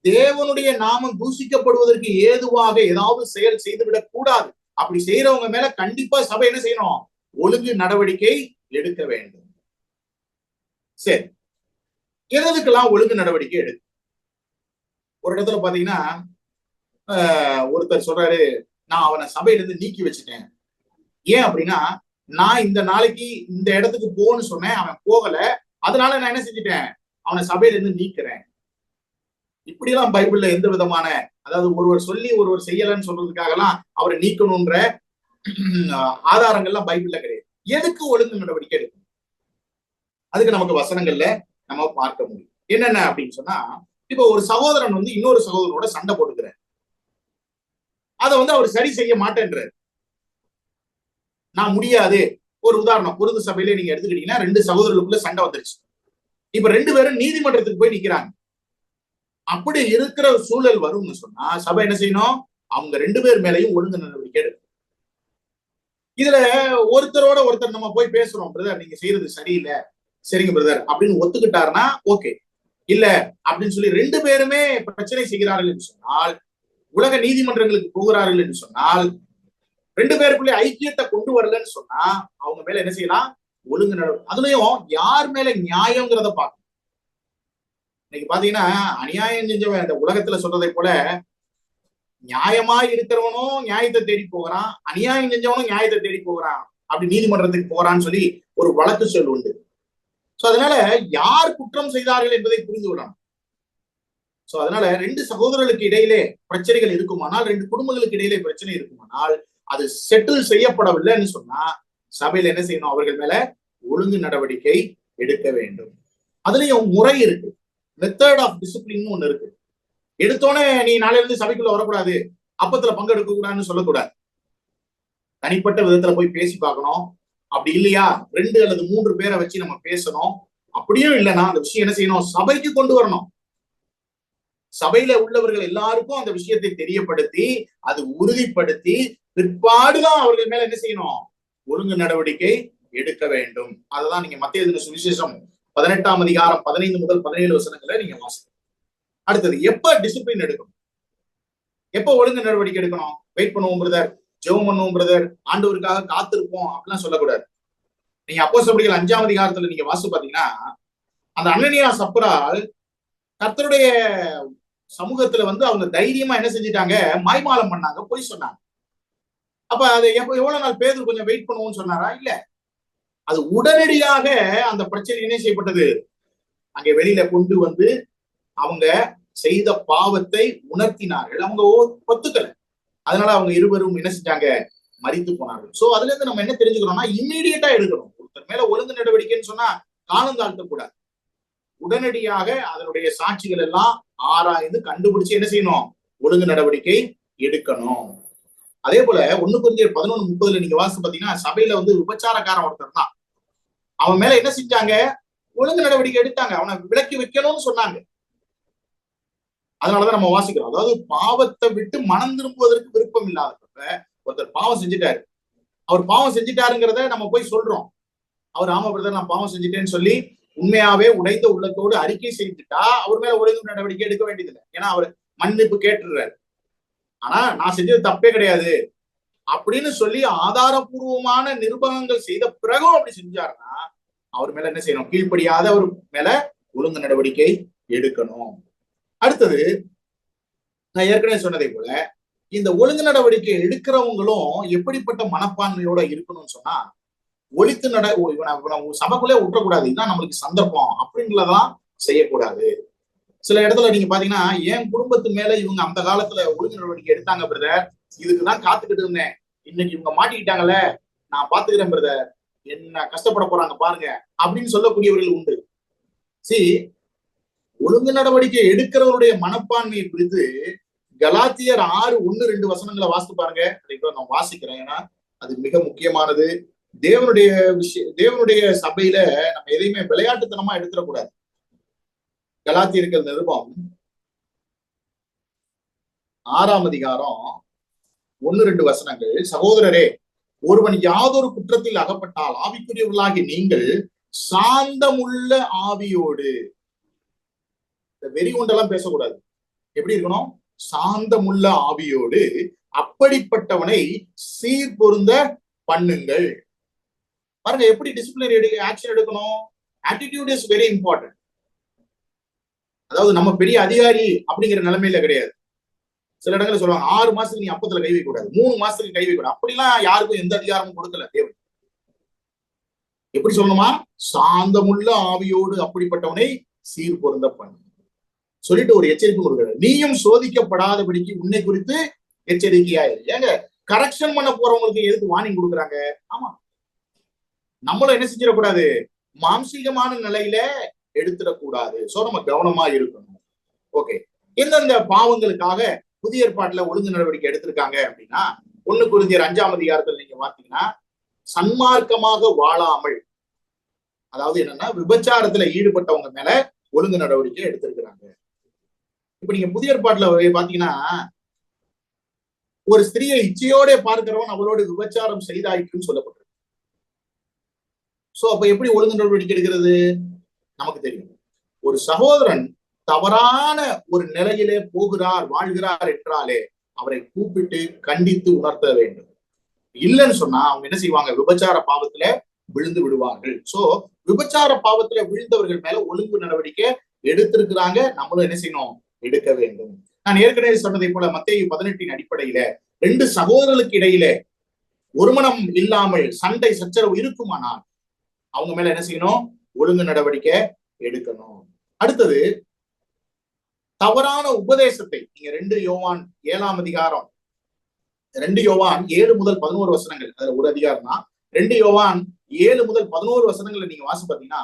தேவனுடைய நாமம் தூசிக்கப்படுவதற்கு ஏதுவாக ஏதாவது செயல் செய்துவிடக் கூடாது. அப்படி செய்யறவங்க மேல கண்டிப்பா சபை என்ன செய்யணும், ஒழுங்கு நடவடிக்கை எடுக்க வேண்டும். சரி, எதுக்கெல்லாம் ஒழுங்கு நடவடிக்கை எடுக்கும்? ஒரு இடத்துல பாத்தீங்கன்னா ஒருத்தர் சொல்றாரு, நான் அவனை சபையிலிருந்து நீக்கி வச்சுட்டேன். ஏன் அப்படின்னா, நான் இந்த நாளைக்கு இந்த இடத்துக்கு போன்னு சொன்னேன், அவன் போகல, அதனால நான் என்ன செஞ்சுட்டேன், அவனை சபையிலிருந்து நீக்கிறேன். இப்படியெல்லாம் பைபிள்ல எந்த விதமான, அதாவது ஒருவர் சொல்லி ஒருவர் செய்யலன்னு சொல்றதுக்காகலாம் அவரை நீக்கணும்ன்ற ஆதாரங்கள்லாம் பைபிள்ல கிடையாது. எதுக்கு ஒழுங்கு நடவடிக்கை எடுக்கணும்? அதுக்கு நமக்கு வசனங்கள்ல நம்ம பார்க்க முடியும். என்னென்ன அப்படின்னு சொன்னா, இப்போ ஒரு சகோதரன் இன்னொரு சகோதரனோட சண்டை போட்டுக்கிறார். அதை அவர் சரி செய்ய மாட்டேன்றார். நான் முடியாது. ஒரு உதாரணம், பொருது சபையில நீங்க எடுத்துக்கிட்டீங்கன்னா 2 சகோதரர்களுக்குள்ள சண்டை வந்துருச்சு. இப்ப 2 பேரும் நீதிமன்றத்துக்கு போய் நிக்கிறாங்க. அப்படி இருக்கிற சூழல் வரும்னு சொன்னா சபை என்ன செய்யணும், அவங்க 2 பேர் மேலையும் ஒழுங்கு நடவடிக்கை எடுக்கும். இதுல ஒருத்தரோட ஒருத்தர் நம்ம போய் பேசுறோம், பிரதர் நீங்க செய்யறது சரியில்லை, சரிங்க பிரதர் அப்படின்னு ஒத்துக்கிட்டாருன்னா ஓகே. இல்ல அப்படின்னு சொல்லி 2 பேருமே பிரச்சனை செய்கிறார்கள் என்று சொன்னால், உலக நீதிமன்றங்களுக்கு போகிறார்கள் என்று சொன்னால், 2 பேருக்குள்ளே ஐக்கியத்தை கொண்டு வரலன்னு சொன்னா அவங்க மேல என்ன செய்யலாம், ஒழுங்கு நடவடிக்கை. அதுலயும் யார் மேல நியாயங்கிறத பார்க்கணும். இன்னைக்கு பாத்தீங்கன்னா அநியாயம் செஞ்சவன் இந்த உலகத்துல சொல்றதை போல, நியாயமா இருக்கிறவனும் நியாயத்தை தேடி போகிறான், அநியாயம் செஞ்சவனும் நியாயத்தை தேடி போகிறான், அப்படி நீதிமன்றத்துக்கு போறான்னு சொல்லி ஒரு வழக்கு சொல் உண்டு. சோ அதனால யார் குற்றம் செய்தார்கள் என்பதை புரிந்து விடணும். சோ அதனால 2 சகோதரர்களுக்கு இடையிலே பிரச்சனைகள் இருக்குமானால், 2 குடும்பங்களுக்கு இடையிலே பிரச்சனை இருக்குமானால், அது செட்டில் செய்யப்படவில்லைன்னு சொன்னா சபையில என்ன செய்யணும், அவர்கள் மேல ஒழுங்கு நடவடிக்கை எடுக்க வேண்டும். அதுலயும் முறை இருக்கு, மெத்தட் ஆஃப் டிசிப்ளின் ஒண்ணு இருக்கு. எடுத்தோன்னே நீ நாளையில இருந்து சபைக்குள்ள வரக்கூடாது, அப்பத்துல பங்கெடுக்க கூடாதுன்னு சொல்லக்கூடாது. தனிப்பட்ட விதத்துல போய் பேசி பார்க்கணும். அப்படி இல்லையா 2 அல்லது 3 பேரை வச்சு நம்ம பேசணும். அப்படியும் இல்லைன்னா அந்த விஷயம் என்ன செய்யணும், சபைக்கு கொண்டு வரணும். சபையில உள்ளவர்கள் எல்லாருக்கும் அந்த விஷயத்தை தெரியப்படுத்தி அது உறுதிப்படுத்தி பிற்பாடுதான் அவர்கள் மேல என்ன செய்யணும், ஒழுங்கு நடவடிக்கை எடுக்க வேண்டும். அததான் நீங்க மத்தேயு எழுதின சுவிசேஷம் 18ஆம் அதிகாரம் 15 முதல் 17 வசனங்களை நீங்க வாசிக்கணும். அடுத்தது, எப்ப டிசிப்ளின் எடுக்கணும், எப்போ ஒழுங்கு நடவடிக்கை எடுக்கணும்? வெயிட் பண்ணுவோம் பிரதர், ஜெபம் பண்ணுவோம் பிரதர், ஆண்டவருக்காக காத்திருப்போம் அப்படிலாம் சொல்லக்கூடாது. நீங்க அப்போஸ்தலர்கள் 5ஆம் அதிகாரத்துல நீங்க வாசிச்சு பாத்தீங்கன்னா, அந்த அனனியா சப்புரால் கர்த்தருடைய சமூகத்துல வந்து அவங்க தைரியமா என்ன செஞ்சிட்டாங்க? மாய்மாலம் பண்ணாங்க, பொய் சொன்னாங்க. அப்ப அது எவ்வளவு நாள் பேதுரு கொஞ்சம் வெயிட் பண்ணுவோம்னு சொன்னாரா? இல்ல. அது உடனடியாக அந்த பிரச்சனை என்ன செய்யப்பட்டது? அங்கே வெளியில கொண்டு வந்து அவங்க செய்த பாவத்தை உணர்த்தினார்கள். அவங்க ஒத்துக்கல. அதனால அவங்க இருவரும் என்ன செஞ்சாங்க? மரித்து போனார்கள். சோ அதுல இருந்து நம்ம என்ன தெரிஞ்சுக்கிறோம்னா, இம்மீடியட்டா எடுக்கணும். ஒருத்தர் மேல ஒழுங்கு நடவடிக்கைன்னு சொன்னா காலம் தாழ்த்த கூடாது. உடனடியாக அதனுடைய சாட்சிகள் எல்லாம் ஆராய்ந்து கண்டுபிடிச்சு என்ன செய்யணும்? ஒழுங்கு நடவடிக்கை எடுக்கணும். அதே போல 1 கொரிந்தியர் 11:30 நீங்க வாசிச்சு பாத்தீங்கன்னா, சபையில வந்து விபச்சாரக்காரன் ஒருத்தர் தான். அவன் மேல என்ன செஞ்சாங்க? ஒழுங்கு நடவடிக்கை எடுத்தாங்க. அவனை விலக்கி வைக்கணும்னு சொன்னாங்க. அதனாலதான் நம்ம வாசிக்கிறோம். அதாவது பாவத்தை விட்டு மனம் திரும்புவதற்கு விருப்பம் இல்லாதப்ப ஒருத்தர் பாவம் செஞ்சுட்டாரு. அவர் பாவம் செஞ்சுட்டாருங்கிறத நம்ம போய் சொல்றோம். அவர் ஆமா பிரதர் நான் பாவம் செஞ்சுட்டேன்னு சொல்லி உண்மையாவே உடைந்த உள்ளத்தோடு அறிக்கை செய்துட்டா அவர் மேல ஒழுங்கு நடவடிக்கை எடுக்க வேண்டியதில்லை. ஏன்னா அவர் மன்னிப்பு கேட்டுறாரு. ஆனா நான் செஞ்சது தப்பே கிடையாது அப்படின்னு சொல்லி ஆதாரபூர்வமான நிரூபணங்கள் செய்த பிறகும் அப்படி செஞ்சாருன்னா அவர் மேல என்ன செய்யணும்? கீழ்ப்படியாத அவர் மேல ஒழுங்கு நடவடிக்கை எடுக்கணும். அடுத்தது, நான் ஏற்கனவே சொன்னதை போல இந்த ஒழுங்கு நடவடிக்கை எடுக்கிறவங்களும் எப்படிப்பட்ட மனப்பான்மையோட இருக்கணும்னு சொன்னா, ஒழித்து சபைக்குள்ளே விட்டுறக்கூடாது, இதுதான் நம்மளுக்கு சந்தர்ப்பம் அப்படின்றதான் செய்யக்கூடாது. சில இடத்துல நீங்க பாத்தீங்கன்னா, என் குடும்பத்து மேல இவங்க அந்த காலத்துல ஒழுங்கு நடவடிக்கை எடுத்தாங்க பிரதர், இதுக்குதான் காத்துக்கிட்டு இருந்தேன், இன்னைக்கு இவங்க மாட்டிக்கிட்டாங்கல்ல, நான் பாத்துக்கிறேன் பிரதர், என்ன கஷ்டப்பட போறாங்க பாருங்க அப்படின்னு சொல்லக்கூடியவர்கள் உண்டு. ஒழுங்கு நடவடிக்கை எடுக்கிறவருடைய மனப்பான்மையை குறித்து கலாத்தியர் 6:1-2 வசனங்களை வாசித்து பாருங்க. நான் வாசிக்கிறேன், ஏன்னா அது மிக முக்கியமானது. தேவனுடைய சபையில நம்ம எதையுமே விளையாட்டுத்தனமா எடுத்துடக்கூடாது. கலாத்தியர்கள் நிருபம் 6ஆம் அதிகாரம் 1-2 வசனங்கள். சகோதரரே, ஒருவன் யாதொரு குற்றத்தில் அகப்பட்டால் ஆவிக்குரியவர்களாகி நீங்கள் சாந்தமுள்ள ஆவியோடு, வெறி கொண்டெல்லாம் பேசக்கூடாது, எப்படி இருக்கணும்? சாந்தமுள்ள ஆவியோடு அப்படிப்பட்டவனை சீர்பொருந்த பண்ணுங்கள். பாருங்க எப்படி டிசிப்ளினரி ஆக்ஷன் எடுக்கணும். Attitude is very important. அதாவது நம்ம பெரிய அதிகாரி அப்படிங்கிற நிலைமையில கிடையாது. சில இடத்துல சொல்லுவாங்க 6 மாசத்துக்கு நீ அப்பத்துல கை வைக்க கூடாது, 3 மாசத்துக்கு கை வைக்க கூடாது. அப்படிலாம் யாருக்கும் எந்த அதிகாரமும் கொடுக்கல தேவன். எப்படி சொல்லணுமா? சாந்தமுள்ள ஆவியோடு அப்படிப்பட்டவனை சீர் பொருந்த பண்ணு சொல்லிட்டு ஒரு எச்சரிக்கை கொடுக்குறாரு. நீயும் சோதிக்கப்படாதபடிக்கு உன்னை குறித்து எச்சரிக்கையாயிரு. ஏங்க கரெக்ஷன் பண்ண போறவங்களுக்கு எதுக்கு வார்னிங் கொடுக்குறாங்க? ஆமா, நம்மளும் என்ன செஞ்சிடக்கூடாது? மாம்சீகமான நிலையில எடுத்துடக்கூடாது. சோ நம்ம கவனமா இருக்கணும். ஓகே, எந்தெந்த பாவங்களுக்காக புதிய ஏற்பாட்டுல ஒழுங்கு நடவடிக்கை எடுத்திருக்காங்க அப்படின்னா, 1 கொரிந்தியர் 5ஆம் அதிகாரத்துல நீங்க பாத்தீங்கன்னா, சன்மார்க்கமாக வாழாமல், அதாவது என்னன்னா விபச்சாரத்துல ஈடுபட்டவங்க மேல ஒழுங்கு நடவடிக்கை எடுத்திருக்கிறாங்க. இப்ப நீங்க புதிய ஏற்பாட்டுல பாத்தீங்கன்னா, ஒரு ஸ்திரியை இச்சையோட பார்க்கிறவன் அவளோடு விபச்சாரம் செய்தாயிற்றுன்னு சொல்லப்பட்டிருக்கு. சோ அப்ப எப்படி ஒழுங்கு நடவடிக்கை எடுக்கிறது? நமக்கு தெரியும். ஒரு சகோதரன் தவறான ஒரு நிலையிலே போகிறார், வாழ்கிறார் என்றாலே அவரை கூப்பிட்டு கண்டித்து உணர்த்த வேண்டும். இல்லைன்னு சொன்னா அவங்க என்ன செய்வாங்க? விபச்சார பாவத்துல விழுந்து விடுவார்கள். சோ விபச்சார பாவத்துல விழுந்தவர்கள் மேல ஒழுங்கு நடவடிக்கை எடுத்திருக்கிறாங்க. நம்மளும் என்ன செய்யணும்? எடுக்க வேண்டும். நான் ஏற்கனவே சொன்னதை போல மத்தேயு 18 அடிப்படையில 2 சகோதரர்களுக்கு இடையில ஒருமனம் இல்லாமல் சண்டை சச்சரவு இருக்குமானால் அவங்க மேல என்ன செய்யணும்? ஒழுங்கு நடவடிக்கை எடுக்கணும். அடுத்தது, தவறான உபதேசத்தை நீங்க 2 யோவான் 7ஆம் அதிகாரம், 2 யோவான் 7-11 வசனங்கள், அதுல ஒரு அதிகாரம் தான். 2 யோவான் 7-11 வசனங்களை நீங்க வாசி பாத்தீங்கன்னா,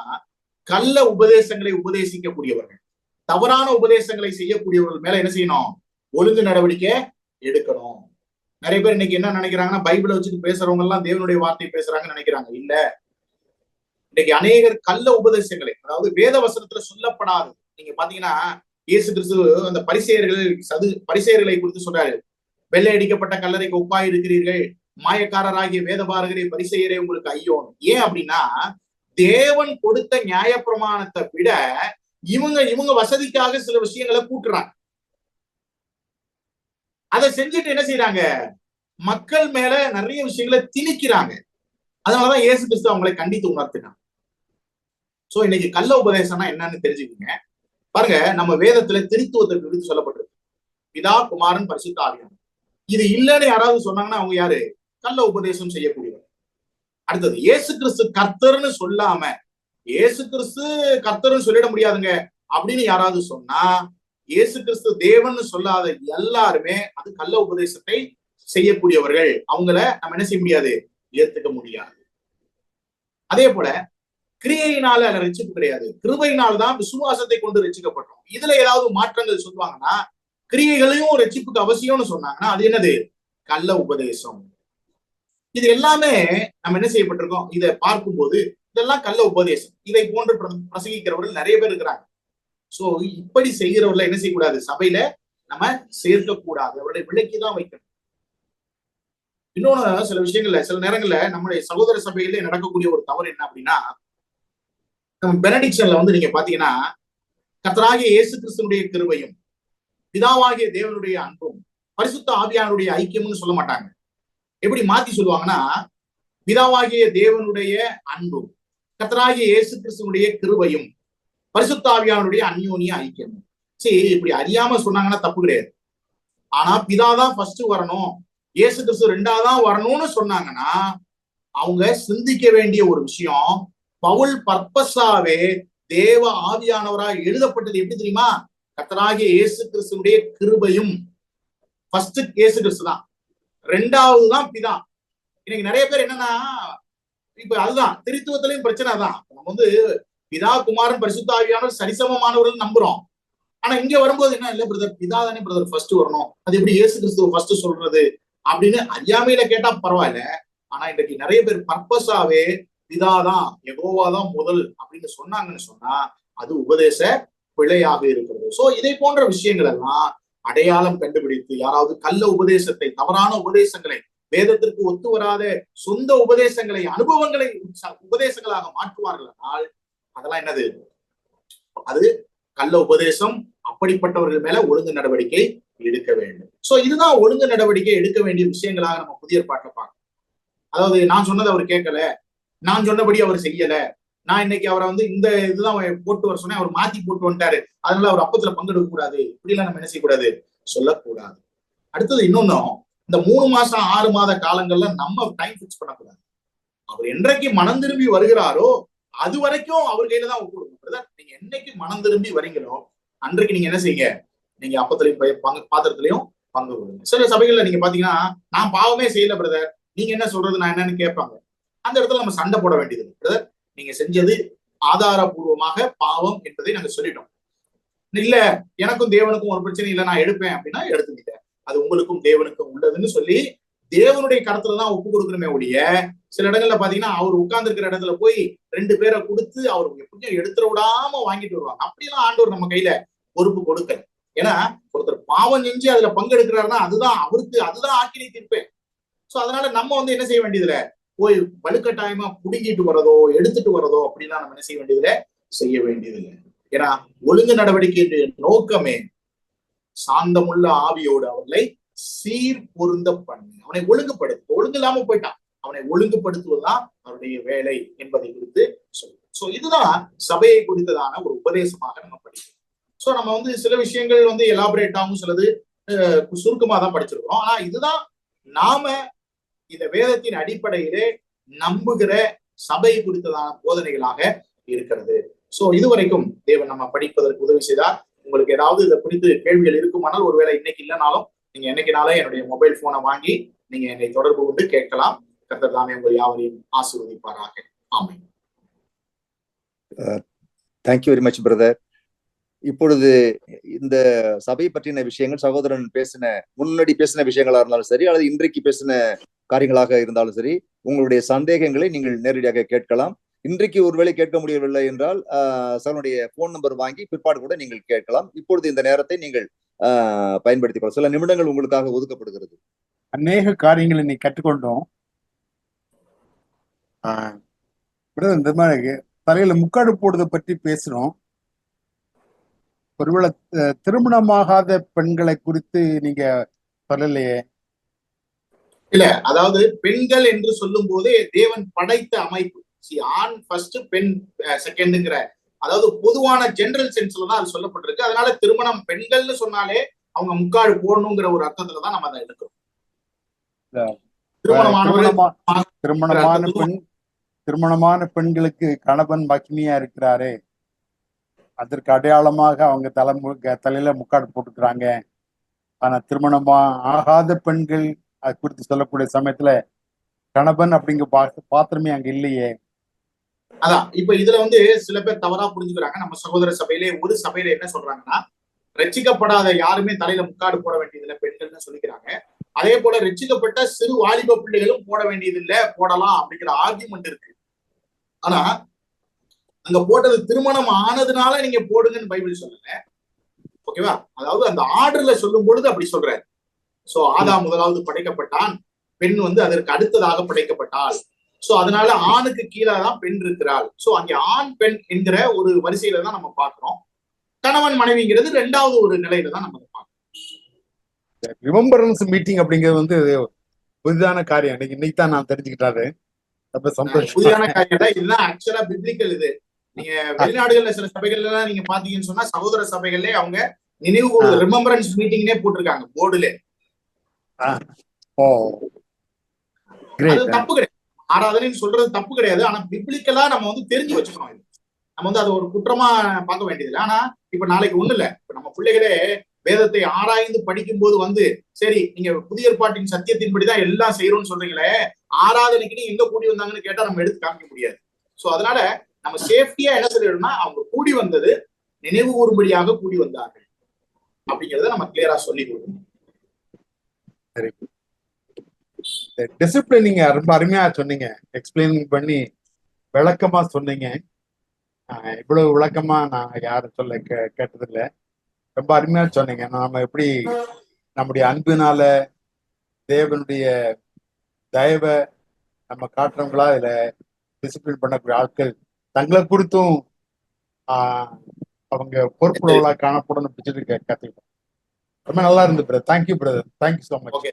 கள்ள உபதேசங்களை உபதேசிக்கக்கூடியவர்கள், தவறான உபதேசங்களை செய்யக்கூடியவர்கள் மேல என்ன செய்யணும்? ஒழுங்கு நடவடிக்கை எடுக்கணும். நிறைய பேர் இன்னைக்கு என்ன நினைக்கிறாங்கன்னா, பைபிளை வச்சுட்டு பேசுறவங்க எல்லாம் தேவனுடைய வார்த்தை பேசுறாங்கன்னு நினைக்கிறாங்க. இல்ல, இன்னைக்கு அநேகர் கள்ள உபதேசங்களை, அதாவது வேத வசனத்துல சொல்லப்படாது. நீங்க பாத்தீங்கன்னா இயேசு கிறிஸ்து அந்த பரிசேயர்களை குறித்து சொல்றாரு. வெள்ளை அடிக்கப்பட்ட கல்லறைக்கு ஒப்பாய் இருக்கிறீர்கள், மாயக்காரராகிய வேதபாரகரே பரிசேயரே உங்களுக்கு ஐயோன். ஏன் அப்படின்னா, தேவன் கொடுத்த நியாயப்பிரமாணத்தை விட இவங்க வசதிக்காக சில விஷயங்களை கூட்டுறாங்க. அதை செஞ்சுட்டு என்ன செய்யறாங்க, மக்கள் மேல நிறைய விஷயங்களை திணிக்கிறாங்க. அதனாலதான் இயேசு கிறிஸ்து அவங்களை கண்டித்து உணர்த்தினாங்க. சோ இன்னைக்கு கள்ள உபதேசம்னா என்னன்னு தெரிஞ்சுக்கோங்க. பாருங்க, நம்ம வேதத்துல திருத்துவத்தை குறித்து சொல்லப்பட்டிருக்கு. பிதா, குமாரன், பரிசுத்த ஆவியானவர். இது இல்லைன்னு யாராவது சொன்னாங்கன்னா அவங்க யாரு? கள்ள உபதேசம் செய்யக்கூடியவர். அடுத்தது, இயேசு கிறிஸ்து கர்த்தர்னு சொல்லாம இயேசு கிறிஸ்து கர்த்தர்னு சொல்லிட முடியாதுங்க அப்படின்னு யாராவது சொன்னா, இயேசு கிறிஸ்து தேவன் சொல்லாத எல்லாருமே அது கள்ள உபதேசத்தை செய்யக்கூடியவர்கள். அவங்கள நம்ம என்ன செய்ய முடியாது? ஏத்துக்க முடியாது. அதே போல கிரியையினால ரட்சிப்பு கிடையாது, கிருபையினால் தான் விசுவாசத்தை கொண்டு ரட்சிக்கப்பட்டோம். இதுல ஏதாவது மாற்றங்கள் சொல்லுவாங்கன்னா, கிரியைகளையும் ரட்சிப்புக்கு அவசியம்னு சொன்னாங்கன்னா அது என்னது? கள்ள உபதேசம். இது எல்லாமே நம்ம என்ன செய்யப்பட்டிருக்கோம், இதை பார்க்கும்போது இதெல்லாம் கள்ள உபதேசம். இதை போன்று பிரசங்கிக்கிறவர்கள் நிறைய பேர் இருக்கிறாங்க. சோ இப்படி செய்கிறவர்களை என்ன செய்யக்கூடாது? சபையில நம்ம சேர்க்கக்கூடாது, அவர்களை விலக்கிதான் வைக்கணும். இன்னொன்னு, சில விஷயங்கள்ல சில நேரங்கள்ல நம்முடைய சகோதர சபையில நடக்கக்கூடிய ஒரு தவறு என்ன அப்படின்னா, நம்ம பெனடிக்ஷன்ல வந்து நீங்க பாத்தீங்கன்னா, கர்த்தராகிய இயேசு கிறிஸ்துனுடைய கிருபையும் பிதாவாகிய தேவனுடைய அன்பும் பரிசுத்த ஆவியானுடைய ஐக்கியம்னு சொல்ல மாட்டாங்க. எப்படி மாத்தி சொல்லுவாங்கன்னா, பிதாவாகிய தேவனுடைய அன்பும் கர்த்தராகிய இயேசு கிறிஸ்துனுடைய கிருபையும் பரிசுத்த ஆவியானுடைய அந்யோன்ய ஐக்கியம். சரி, இப்படி அறியாம சொன்னாங்கன்னா தப்பு கிடையாது. ஆனா பிதாதான் ஃபர்ஸ்ட் வரணும், இயேசு கிறிஸ்து ரெண்டாவதான் வரணும்னு சொன்னாங்கன்னா அவங்க சிந்திக்க வேண்டிய ஒரு விஷயம், பவுல் பர்பஸாவே தேவ ஆவியானவராக எழுதப்பட்டது எப்படி தெரியுமா? கர்த்தராகிய இயேசு கிறிஸ்துடைய கிருபையும். ஃபர்ஸ்ட் இயேசு கிறிஸ்து தான், ரெண்டாவதுதான் பிதா. இன்னைக்கு நிறைய பேர் என்னன்னா, இப்ப அதுதான் திருத்துவத்திலையும் பிரச்சனை தான். நம்ம வந்து பிதா, குமாரன், பரிசுத்த ஆவியானவர் சரிசமமானவர்கள் நம்புறோம். ஆனா இங்க வரும்போது என்ன, இல்ல பிரதர், பிதா தானே பிரதர் ஃபர்ஸ்ட் வரணும், அது எப்படி இயேசு கிறிஸ்துவ ஃபர்ஸ்ட் சொல்றது அப்படின்னு அறியாமையில கேட்டா பரவாயில்ல. ஆனா இன்றைக்கு நிறைய பேர் பர்பஸாவே பிதாதான், யெகோவாதான் முதல் அப்படின்னு சொன்னாங்கன்னு சொன்னா அது உபதேச பிழையாக இருக்கிறது. சோ இதை போன்ற விஷயங்கள் எல்லாம் அடையாளம் கண்டுபிடித்து யாராவது கள்ள உபதேசத்தை, தவறான உபதேசங்களை, வேதத்திற்கு ஒத்து வராத சொந்த உபதேசங்களை, அனுபவங்களை உபதேசங்களாக மாற்றுவார்கள், அதெல்லாம் என்னது? அது கள்ள உபதேசம். அப்படிப்பட்டவர்கள் மேல ஒழுங்கு நடவடிக்கை எடுக்க வேண்டும். சோ இதுதான் ஒழுங்கு நடவடிக்கை எடுக்க வேண்டிய விஷயங்களாக நம்ம புதிய பாட்டில் பார்க்கணும். அதாவது நான் சொன்னதை அவர் கேட்கல, நான் சொன்னபடி அவர் செய்யல, நான் இன்னைக்கு அவரை வந்து இந்த இதுதான் போட்டு வர சொன்னேன், அவர் மாத்தி போட்டு வந்துட்டாரு, அதனால அவர் அப்பத்துல பங்கெடுக்க கூடாது, இப்படி எல்லாம் நம்ம என்ன செய்யக்கூடாது? சொல்லக்கூடாது. அடுத்தது இன்னொன்னும், இந்த 3 மாசம் 6 மாத காலங்கள்ல நம்ம டைம் பிக்ஸ் பண்ணக்கூடாது. அவர் என்றைக்கு மனம் திரும்பி வருகிறாரோ அது வரைக்கும் அவர் கையில தான் ஒப்பு கொடுக்கணும். நீங்க என்னைக்கு மனம் திரும்பி வரீங்களோ அன்றைக்கு நீங்க என்ன செய்யுங்க, நீங்க அப்பத்திலையும் பாத்திரத்திலையும் பங்கு கொடுங்க. சில சபைகள்ல நீங்க பாத்தீங்கன்னா, நான் பாவமே செய்யல பிரதர், நீங்க என்ன சொல்றது, நான் என்னன்னு கேட்பாங்க. அந்த இடத்துல நம்ம சண்டை போட வேண்டியது. பிரதர், நீங்க செஞ்சது ஆதாரபூர்வமாக பாவம் என்பதை நாங்க சொல்லிட்டோம். இல்ல எனக்கும் தேவனுக்கும் ஒரு பிரச்சனை இல்லை, நான் எடுப்பேன் அப்படின்னா எடுத்துக்கிட்டேன், அது உங்களுக்கும் தேவனுக்கும் உள்ளதுன்னு சொல்லி தேவனுடைய கருத்துலதான் ஒப்பு கொடுக்கணுமே ஒழிய, சில இடங்கள்ல பாத்தீங்கன்னா அவர் உட்கார்ந்து இருக்கிற இடத்துல போய் 2 பேரை கொடுத்து அவர் எப்படியும் எடுத்துட விடாம வாங்கிட்டு வருவாங்க. அப்படிலாம் ஆண்டவர் நம்ம கையில பொறுப்பு கொடுக்கல. ஏன்னா ஒருத்தர் பாவம் செஞ்சு அதுல பங்கெடுக்கிறாருன்னா அதுதான் அவருக்கு, அதுதான் ஆக்கினை தீர்ப்பேன். சோ அதனால நம்ம வந்து என்ன செய்ய வேண்டியதுல, போய் வலுக்கட்டாயமா புடுங்கிட்டு வரதோ எடுத்துட்டு வரதோ அப்படின்னா நம்ம என்ன செய்ய வேண்டியதுல, செய்ய வேண்டியதில்லை. ஏன்னா ஒழுங்கு நடவடிக்கை நோக்கமே சாந்தமுள்ள ஆவியோடு அவர்களை சீர் பொருந்த பண்ணு, அவனை ஒழுங்குபடுத்து. ஒழுங்கு இல்லாம போயிட்டான், அவனை ஒழுங்குபடுத்துவதுதான் அவருடைய வேலை என்பதை குறித்து சொல்லுவோம். சோ இதுதான் சபையை குறித்ததான ஒரு உபதேசமாக நம்ம படிக்கிறோம். சோ நம்ம வந்து சில விஷயங்கள் வந்து எலாபரேட்டாகவும் சிலது சுருக்கமா தான் படிச்சிருக்கிறோம். ஆனா இதுதான் நாம இந்த வேதத்தின் அடிப்படையிலே நம்புகிற சபை குறித்ததான போதனைகளாக இருக்கிறது. சோ இதுவரைக்கும் தேவன் நம்ம படிப்பதற்கு உதவி செய்தார். உங்களுக்கு ஏதாவது இதை குறித்து கேள்விகள் இருக்குமானால், ஒருவேளை இன்னைக்கு இல்லைனாலும் நீங்க என்னைக்குனாலும் என்னுடைய மொபைல் போனை வாங்கி நீங்க என்னை தொடர்பு கொண்டு கேட்கலாம். கர்த்தர் தாமே உங்கள் யாவரையும் ஆசீர்வதிப்பாராக. Amen. Thank you very much brother. இப்பொழுது இந்த சபை பற்றின விஷயங்கள் சகோதரன் முன்னாடி பேசின விஷயங்களா இருந்தாலும் சரி, அல்லது இன்றைக்கு பேசின காரியங்களாக இருந்தாலும் சரி, உங்களுடைய சந்தேகங்களை நீங்கள் நேரடியாக கேட்கலாம். இன்றைக்கு ஒருவேளை கேட்க முடியவில்லை என்றால் சகோதரனுடைய போன் நம்பர் வாங்கி பிற்பாடு கூட நீங்கள் கேட்கலாம். இப்பொழுது இந்த நேரத்தை நீங்கள் பயன்படுத்திக் கொள்ள சில நிமிடங்கள் உங்களுக்காக ஒதுக்கப்படுகிறது. அநேக காரியங்களை நீ கற்றுக்கொண்டோம். இந்த மாதிரி தலையில முக்காடு போடுறதை பற்றி பேசுறோம். ஒருவேளை திருமணமாகாத பெண்களை குறித்து நீங்க சொல்லலையே. இல்ல, அதாவது பெண்கள் என்று சொல்லும் போதே தேவன் படைத்த அமைப்பு. ஆண் ஃபர்ஸ்ட், பெண் செகண்ட்ங்கிற, அதாவது பொதுவான ஜெனரல் சென்ஸ்ல தான் அது சொல்லப்பட்டிருக்கு. அதனால திருமணம் பெண்கள்னு சொன்னாலே அவங்க முக்காடு போடணுங்கிற ஒரு அர்த்தத்துல தான் நம்ம அதை எடுக்கிறோம். திருமணமான பெண்களுக்கு கணவன் மகிமையா இருக்கிறாரே, அதற்கு அடையாளமாக அவங்க தலையில முக்காடு போட்டுக்கிறாங்க. ஆனா திருமணமா ஆகாத பெண்கள் அது குறித்து சொல்லக்கூடிய சமயத்துல கணவன் அப்படிங்கிற பாத்திரமே அங்க இல்லையே. அதான் இப்ப இதுல சில பேர் தவறா புரிஞ்சுக்கிறாங்க. நம்ம சகோதர சபையிலே ஒரு சபையில என்ன சொல்றாங்கன்னா, ரட்சிக்கப்படாத யாருமே தலையில முக்காடு போட வேண்டியதில்லை பெண்கள்னு சொல்லிக்கிறாங்க. அதே போல ரட்சிக்கப்பட்ட சிறு வாலிப பிள்ளைகளும் போட வேண்டியதில்லை, போடலாம் அப்படிங்கிற ஆர்குமெண்ட் இருக்கு. ஆனா அங்க போட்டது திருமணம் ஆனதுனால நீங்க போடுங்கன்னு பைபிள் சொல்லல. ஓகேவா? அதாவது அந்த ஆர்டர்ல சொல்லும் பொழுது அப்படி சொல்றாரு. சோ ஆதாம் முதலாவது படைக்கப்பட்டான், பெண் அதற்கு அடுத்ததாக படைக்கப்பட்டாள். சோ அதனால ஆணுக்கு கீழே தான் பெண் இருக்கிறாள். சோ அங்கே ஆண் பெண் என்கிற ஒரு வரிசையில தான் நம்ம பார்க்கிறோம். கணவன் மனைவிங்கிறது ரெண்டாவது ஒரு நிலையில தான் நம்ம பார்க்கிறோம். ரிமெம்பரன்ஸ் மீட்டிங் அப்படிங்கிறது புதிதான காரியம். இன்னைக்கு தான் நான் தெரிஞ்சுக்கிட்டாரு. புதிதான காரியம் தான். இதுதான் ஆக்சுவலா பிப்ளிக்கல். இது நீங்க வெளிநாடுகள்ல சில சபைகள்ல எல்லாம் நீங்க பாத்தீங்கன்னு சொன்னா சகோதர சபைகள்ல அவங்க நினைவு கூறுதல் ரிமெம்பரன்ஸ் மீட்டிங்னே போட்டிருக்காங்க போர்டுல. அது தப்பு கிடையாது, ஆராதனைன்னு சொல்றது தப்பு கிடையாது. ஆனா பிப்ளிக்கலா நம்ம தெரிஞ்சு வச்சுக்கணும். இது நம்ம அதை ஒரு குற்றமா பார்க்க வேண்டியதில்லை. ஆனா இப்ப நாளைக்கு ஒண்ணு இல்ல, இப்ப நம்ம பிள்ளைகளே வேதத்தை ஆராய்ந்து படிக்கும் போது சரி நீங்க புதிய ஏற்பாட்டின் சத்தியத்தின்படிதான் எல்லாம் செய்யறோம்னு சொல்றீங்களே, ஆராதனைக்கு நீங்க எங்க கூடி வந்தாங்கன்னு கேட்டா நம்ம எடுத்து காமிக்க முடியாது. சோ அதனால நம்ம சேஃப்டியா என்ன சொல்லிடணும்னா, அவங்க கூடி வந்தது நினைவு கூறும்படியாக கூடி வந்தார்கள் அப்படிங்கறத நம்ம கிளியரா சொல்லி கொடுக்கணும். டிசிப்ளின் நீங்க ரொம்ப அருமையா சொன்னீங்க, எக்ஸ்பிளைன் பண்ணி விளக்கமா சொன்னீங்க. இவ்வளவு விளக்கமா நான் யாரும் சொல்ல கேட்டதில்லை. ரொம்ப அருமையா சொன்னீங்க. நாம எப்படி நம்முடைய அன்பினால தேவனுடைய தயவை நம்ம காட்டுறவங்களா இதுல டிசிப்ளின் பண்ணக்கூடிய ஆட்கள் தங்களை குறித்தும் அவங்க பொறுப்புள்ளவர்களா காணப்படணும் கத்துக்கிட்டோம். ரொம்ப நல்லா இருந்து brother. Thank you brother. Thank you so much.